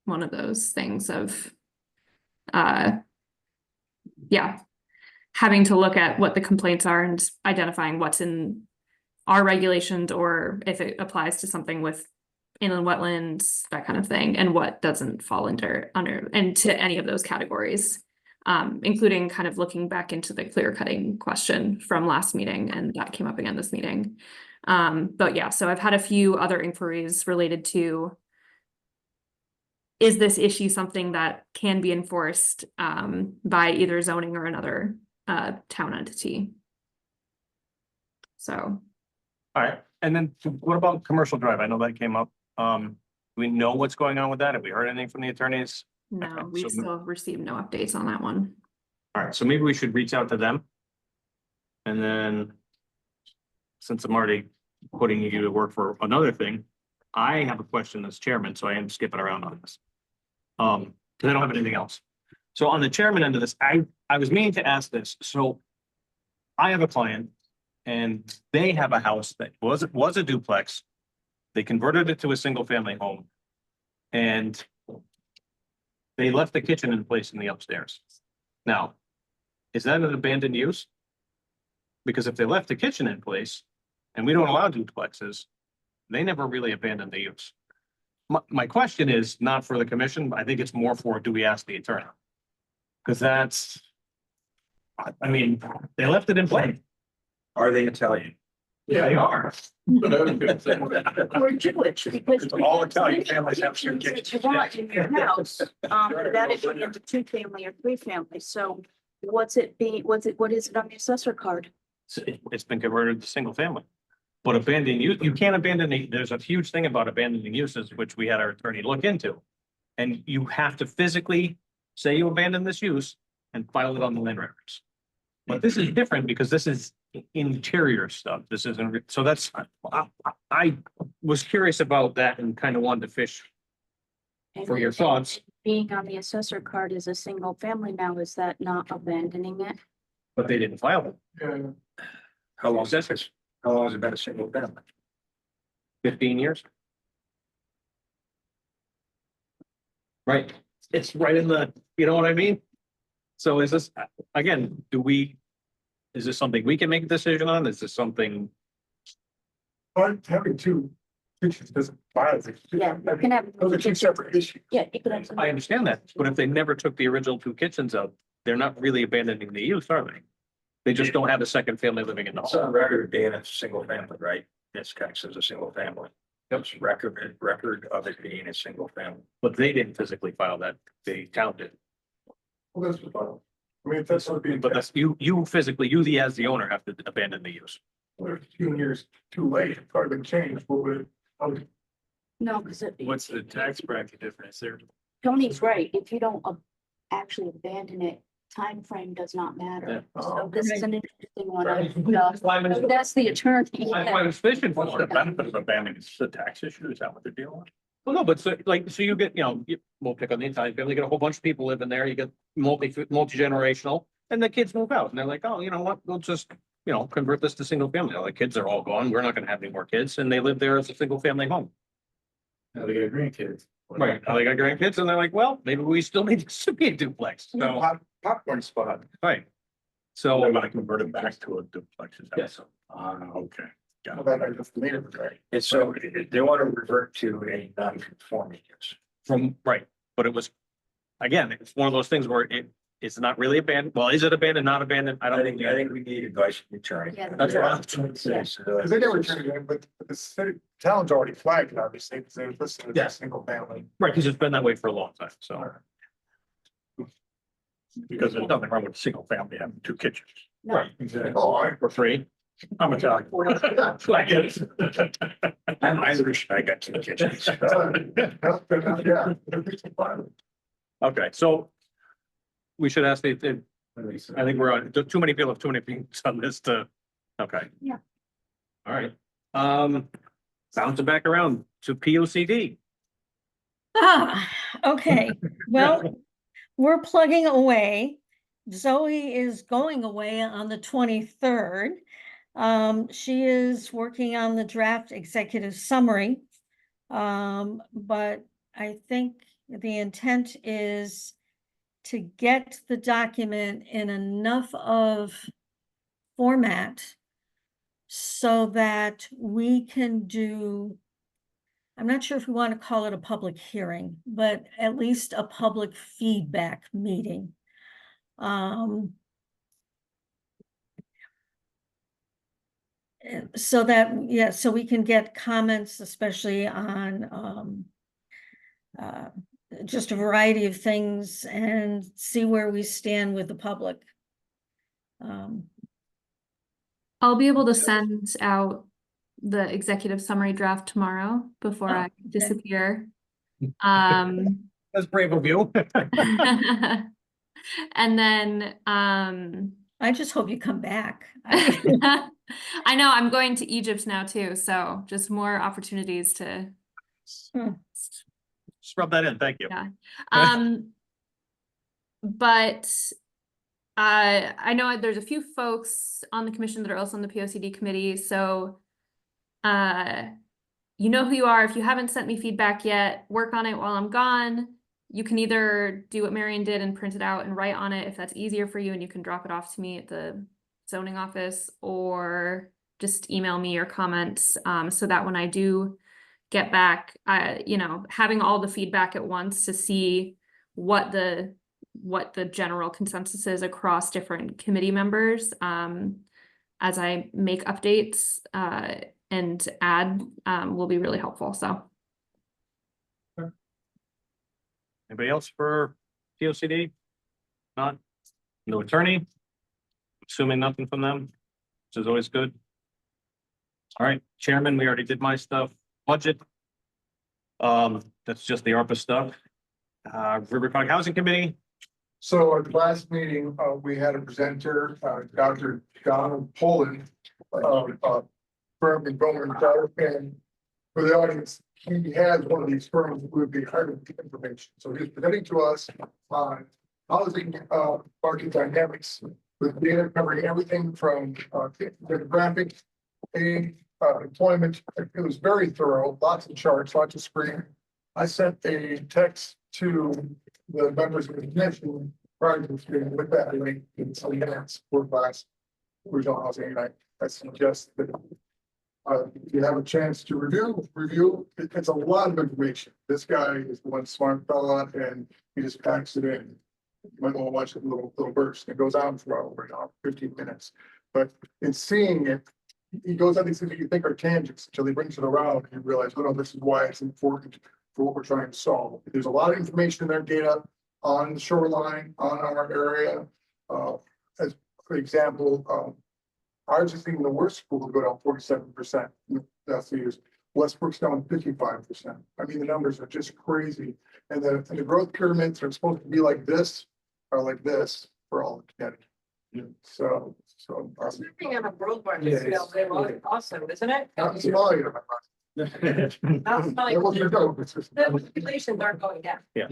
one of those things of having to look at what the complaints are and identifying what's in our regulations or if it applies to something with inland wetlands, that kind of thing, and what doesn't fall under into any of those categories, including kind of looking back into the clear cutting question from last meeting, and that came up again this meeting. But yeah, so I've had a few other inquiries related to, is this issue something that can be enforced by either zoning or another town entity? So. All right, and then what about commercial drive? I know that came up. Do we know what's going on with that? Have we heard anything from the attorneys? No, we've still received no updates on that one. All right, so maybe we should reach out to them. And then, since I'm already putting you to work for another thing, I have a question as chairman, so I am skipping around on this. Because I don't have anything else. So on the chairman end of this, I was meaning to ask this. So I have a client and they have a house that was a duplex. They converted it to a single family home. And they left the kitchen in place in the upstairs. Now, is that an abandoned use? Because if they left the kitchen in place and we don't allow duplexes, they never really abandoned the use. My question is not for the commission. I think it's more for, do we ask the attorney? Because that's, I mean, they left it in place. Are they Italian? Yeah, they are. Or Jewish, because. All Italian families have Kitchens that kitchens. you want in your house, that is into 2-family or 3-family, so what is it on the assessor card? It's been converted to single family. But abandoning you can't abandon, there's a huge thing about abandoning uses, which we had our attorney look into. And you have to physically say you abandon this use and file it on the land records. But this is different because this is interior stuff. This isn't, so that's, I was curious about that and kind of wanted to fish for your thoughts. being on the assessor card as a single family now, is that not abandoning it? But they didn't file it. Yeah, How long is this? How long has it been a single family? 15 years. Right, it's right in the, you know what I mean? So is this, again, is this something we can make a decision on? Is this something, but having two kitchens doesn't violate. Yeah, you can have. Those are two separate issues. Yeah, you could have. I understand that, but if they never took the original 2 kitchens out, they're not really abandoning the use, are they? They just don't have a second family living in the It's home. on record being a single family, right? It's counts as a single family. That's record of it being a single family. But they didn't physically file that, the town did. Well, that's fine. I mean, if that's what being, But that's, you physically, as the owner have to abandon the use. 15 years too late, it's hard to change, what would, No, because it. What's the tax bracket difference there? Tony's right. If you don't actually abandon it, time frame does not matter. So this is an interesting one. That's why I'm- That's the attorney. That's why I was fishing What's for the it. benefit of abandoning? It's a tax issue? Is that what they're dealing with? Well, no, but so you get, we'll pick on the Italian family, you get a whole bunch of people living there, you get multi-generational, and the kids move out, and they're like, oh, you know what, we'll just, convert this to single family. All the kids are all gone, we're not gonna have any more kids, and they live there as a single family home. Now they got grandkids. Right, now they got grandkids, and they're like, well, maybe we still need this to be a duplex, so, Popcorn spot. right. So So, they want to convert it back to a duplex. is that Yes. so? Okay. Got it. that I just made it, right? And so they want to revert to a non-conforming use. right, but it was, again, it's one of those things where it's not really abandoned, well, is it abandoned, not abandoned, I I don't think, think. I think we need advice from the attorney. Yeah. That's what I'm trying to Yeah. Because they never turned it in, but the city, town's already flagged it, obviously, because they're listed as Yeah. a single family. Right, because it's been that way for a long time, so. Because there's nothing wrong with a single family having 2 kitchens. Right. Exactly. Oh, I, Or 3. I'm Italian. I get it. I'm Irish, I got 2 kitchens. yeah. Okay, so. We should ask I think we're on, too many people have too many things on this to, okay. Yeah. All right, bouncing back around to P O C D. Okay, well, we're plugging away. Zoe is going away on the 23rd. She is working on the draft executive summary. But I think the intent is to get the document in enough of format so that we can do, I'm not sure if we want to call it a public hearing, but at least a public feedback meeting. So that, yeah, so we can get comments, especially on just a variety of things and see where we stand with the public. I'll be able to send out the executive summary draft tomorrow before I disappear. That's brave of you. And then I just hope you come back. I know I'm going to Egypt now too, so just more opportunities to Just rub that in, thank you. yeah. But I know there's a few folks on the commission that are also on the POCD committee, so you know who you are. If you haven't sent me feedback yet, work on it while I'm gone. You can either do what Marion did and print it out and write on it if that's easier for you, and you can drop it off to me at the zoning office, or just email me your comments so that when I do get back, having all the feedback at once to see what the general consensus is across different committee members as I make updates and add will be really helpful. So. Anybody else for P O C D? Not? No attorney? Assuming nothing from them, which is always good. All right, chairman, we already did my stuff. Budget. That's just the ARPA stuff. Riverfront Housing Committee. So at the last meeting, we had a presenter, Dr. Donald Poland, from the Bowman Fire, and for the audience, he has one of these firms who would be hiring the information. So he's presenting to us on housing, market dynamics with data covering everything from, demographic, age, employment. It was very thorough, lots of charts, lots of screen. I sent a text to the members of the commission prior to this meeting with that link in some minutes for class. Regional housing, and I suggest that if you have a chance to review, it's a lot of information. This guy is one smart fella and he just packs it in. You might want to watch it in little bursts. It goes on for over an hour, 15 minutes. But in seeing it, he goes on these things that you think are tangents until he brings it around and you realize, oh no, this is why it's important for what we're trying to solve. There's a lot of information in their data on the shoreline, on our area. As for example, ours is even the worst school to go down 47%. That's the years. Westbrook's down 55%. I mean, the numbers are just crazy. And the growth pyramids are supposed to be like this, or like this for all of Connecticut. So. Speaking of a growth market, Yeah, scale, they're awesome, isn't it? Not in Somalia. Not Somalia. That wasn't a joke. It's just- The populations aren't going down. Yeah,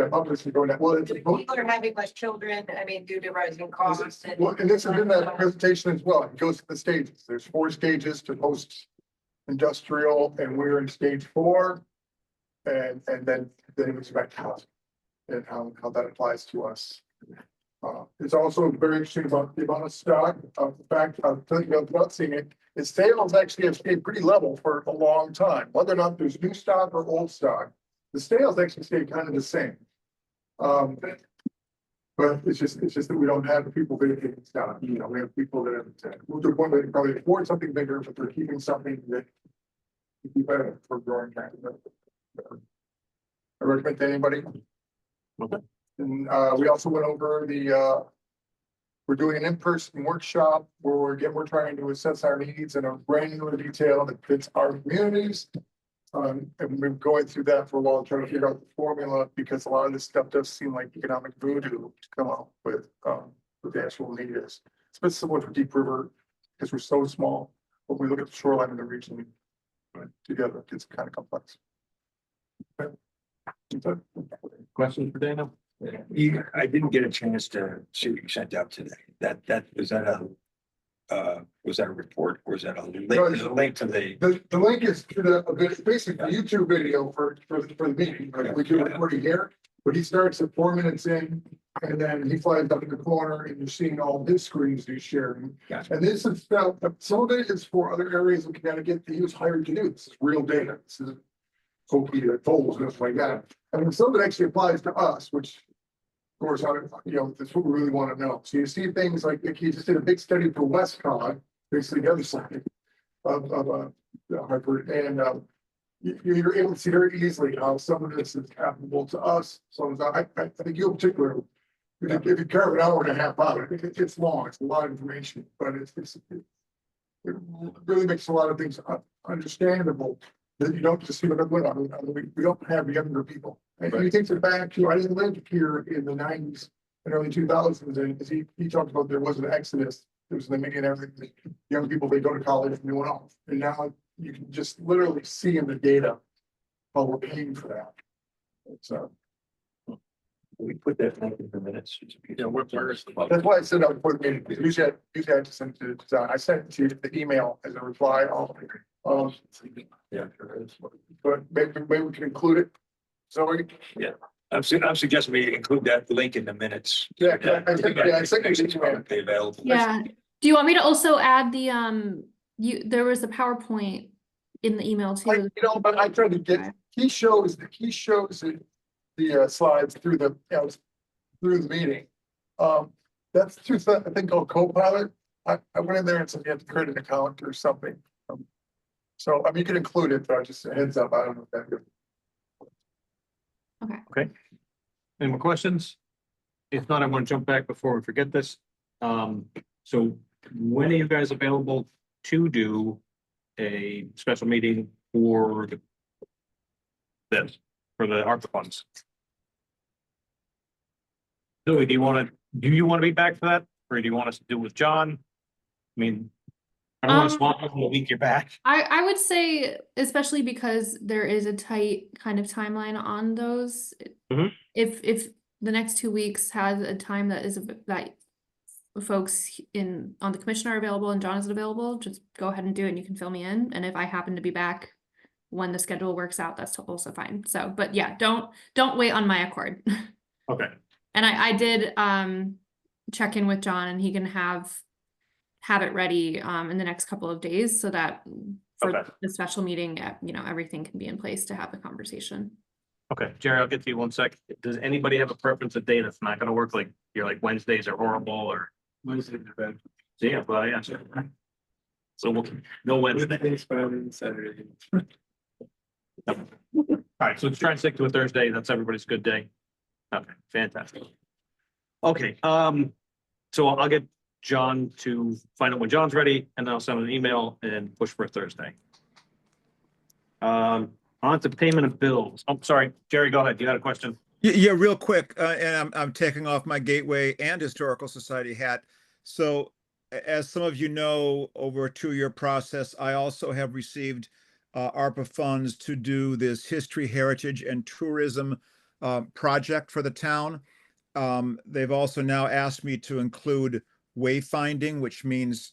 population going down. Well, it's. People are having less children, I mean, due to rising costs and. Well, and this is in that presentation as well. It goes to the stages. There's 4 stages to post-industrial, and we're in stage 4. And then it goes back to housing and how that applies to us. It's also very interesting about the amount of stock, the fact, I'll tell you about seeing it, is sales actually have stayed pretty level for a long time. Whether or not there's new stock or old stock, the sales actually stay kind of the same. But it's just that we don't have the people vacating stock. You know, we have people that have moved to a point where they probably afford something bigger, but they're keeping something that would be better for growing capital. I recommend to anybody. Okay. And we also went over we're doing an in-person workshop where we're trying to assess our needs in a granular detail that fits our communities. And we've been going through that for a while, trying to figure out the formula, because a lot of this stuff does seem like economic voodoo to come up with what the actual need is. It's been similar for Deep River, because we're so small. When we look at the shoreline in the region, together, it gets kind of complex. Okay. Questions for Dana? I didn't get a chance to see what you sent out today. Was that a report or is that a link? There's a link to The link is to basically a YouTube video for the meeting. Like we do recording here, but he starts at 4 minutes in, and then he flies up in the corner, and you're seeing all his screens he's sharing. Gotcha. And this is stuff. Some of it is for other areas of Connecticut that he was hired to do. This is real data. This is hopefully tolls and stuff like that. I mean, some of it actually applies to us, which. Of course, that's what we really want to know. So you see things like he just did a big study for Westcott, basically the other side of Hartford, and you're able to see very easily how some of this is applicable to us. So I think you in particular, if you carve an hour and a half out, it's long, it's a lot of information, but it really makes a lot of things understandable. That you don't just see what we don't have younger people. And he takes it back to, I didn't live here in the 90s and early 2000s, and he talked about there was an exodus. There was the media and everything. Young people, they go to college and they went off. And now you can just literally see in the data how we're paying for that. So we put that link in the minutes. Yeah, that's why I said I would put it in. Usually I had to send it to John. I sent it to you the email as a reply. Yeah. But maybe we can include it. So yeah, I'm suggesting we include that link in the minutes. Yeah, I think it's available. Yeah. Do you want me to also add the there was a PowerPoint in the email too? But I tried to get. He shows the slides through the meeting. That's through a thing called Copilot. I went in there and said you have to create an account or something. So I mean, you can include it, but just a heads up. I don't know if that's good. Okay. Any more questions? If not, I want to jump back before we forget this. So when are you guys available to do a special meeting for the ARPA funds? Louis, do you want to be back for that? Or do you want us to do it with John? I mean, I don't want to swap it in the week you're back. I would say, especially because there is a tight kind of timeline on those. Mhm. If the next 2 weeks has a time that folks on the commission are available and John isn't available, just go ahead and do it and you can fill me in. And if I happen to be back when the schedule works out, that's also fine. So, but yeah, don't wait on my accord. Okay. And I did check in with John and he can have it ready in the next couple of days so that for Okay. the special meeting, everything can be in place to have the conversation. Okay, Jerry, I'll get to you one sec. Does anybody have a preference of day that's not gonna work? Like, you're like Wednesdays are horrible or? Wednesday, bad. Yeah, well, yeah. So no Wednesday. Saturday. All right, so let's try and stick to a Thursday. That's everybody's good day. Okay, fantastic. Okay, so I'll get John to find out when John's ready and then I'll send him an email and push for Thursday. On to payment of bills. I'm sorry, Jerry, go ahead. You had a question? Yeah, real quick, and I'm taking off my Gateway and Historical Society hat. So as some of you know, over a 2-year process, I also have received ARPA funds to do this history, heritage, and tourism project for the town. They've also now asked me to include wayfinding, which means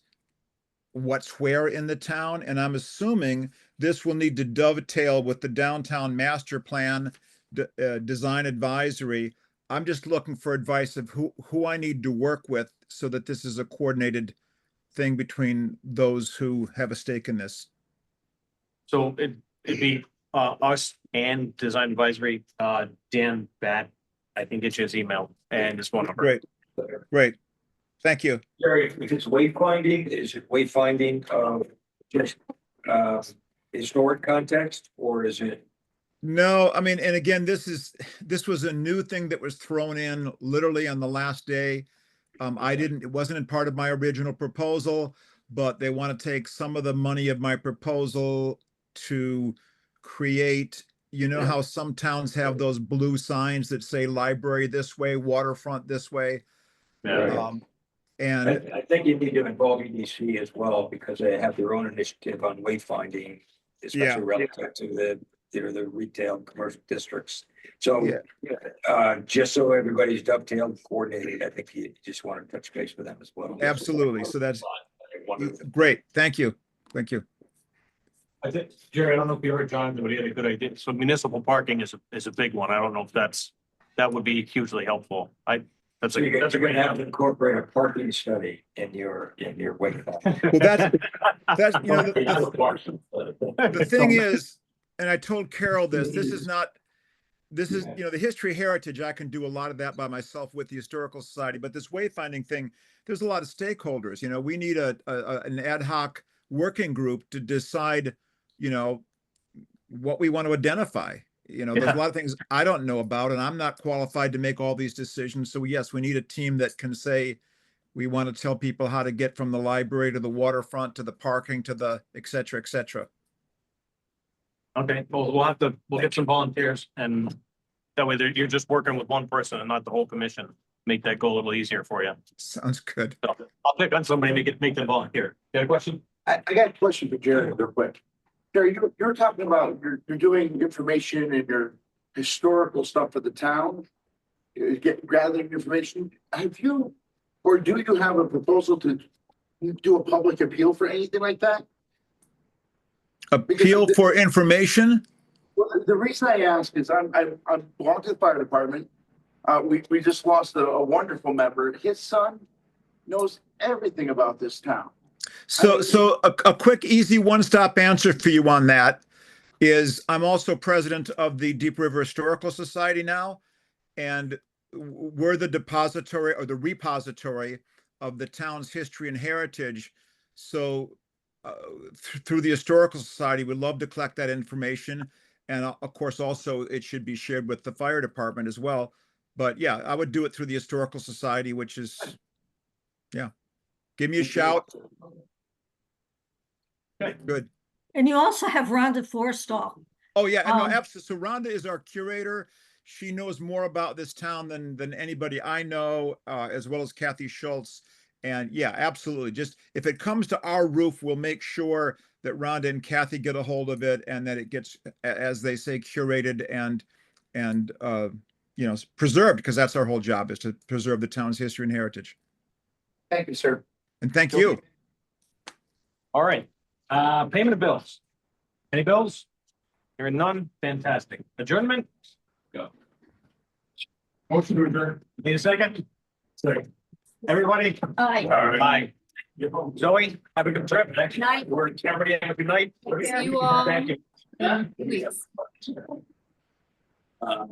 what's where in the town. And I'm assuming this will need to dovetail with the downtown master plan design advisory. I'm just looking for advice of who I need to work with so that this is a coordinated thing between those who have a stake in this. So it'd be us and design advisory, Dan Bat. I can get you his email and his phone number. Great. Thank you. Jerry, if it's wayfinding, is it wayfinding of just historic context, or is it? No, I mean, and again, this was a new thing that was thrown in literally on the last day. It wasn't in part of my original proposal, but they want to take some of the money of my proposal to create, how some towns have those blue signs that say library this way, waterfront this way. Yeah. And I think you need to involve EDC as well, because they have their own initiative on wayfinding, especially relative to the retail and commercial districts. So just so everybody's dovetailed, coordinated, I think you just want to touch base with them as well. absolutely. So that's great. Thank you. Thank you. I think, Jerry, I don't know if you heard John, but he had a good idea. So municipal parking is a big one. I don't know if that would be hugely helpful. That's You're a going great to have to incorporate a parking study in your wayfinding. Well, that's the thing is, and I told Carol this is the history heritage. I can do a lot of that by myself with the Historical Society, but this wayfinding thing, there's a lot of stakeholders. We need an ad hoc working group to decide, what we want to identify. There's a lot of things I don't know about, and I'm not qualified to make all these decisions. So yes, we need a team that can say, we want to tell people how to get from the library to the waterfront, to the parking, to the et cetera, et cetera. Okay, well, we'll get some volunteers, and that way you're just working with one person and not the whole commission. Make that go a little easier for you. Sounds good. So I'll pick on somebody to make them volunteer. You got a question? I got a question for Jerry real quick. Jerry, you're talking about, you're doing information and your historical stuff for the town, gathering information. Have you, or do you have a proposal to do a public appeal for anything like that? Appeal for information? Well, the reason I ask is I belong to the fire department. We just lost a wonderful member. His son knows everything about this town. So a quick, easy one-stop answer for you on that is I'm also president of the Deep River Historical Society now, and we're the depository or the repository of the town's history and heritage. So through the Historical Society, we'd love to collect that information. And of course, also it should be shared with the fire department as well. But yeah, I would do it through the Historical Society, which is, give me a shout. Okay. Good. And you also have Rhonda Forstall. Oh yeah, no, absolutely. So Rhonda is our curator. She knows more about this town than anybody I know, as well as Kathy Schultz. And yeah, absolutely. Just if it comes to our roof, we'll make sure that Rhonda and Kathy get a hold of it and that it gets, as they say, curated and you know, preserved, because that's our whole job, is to preserve the town's history and heritage. Thank you, sir. And thank you. All right, payment of bills. Any bills? Hearing none, fantastic. Adjournment? Go. Motion to adjourn. Need a second? Second. Everybody? Aye. Bye. Zoe, have a good trip. Next Night. We're everybody have a good night. See you all. Thank you. Please. Uh,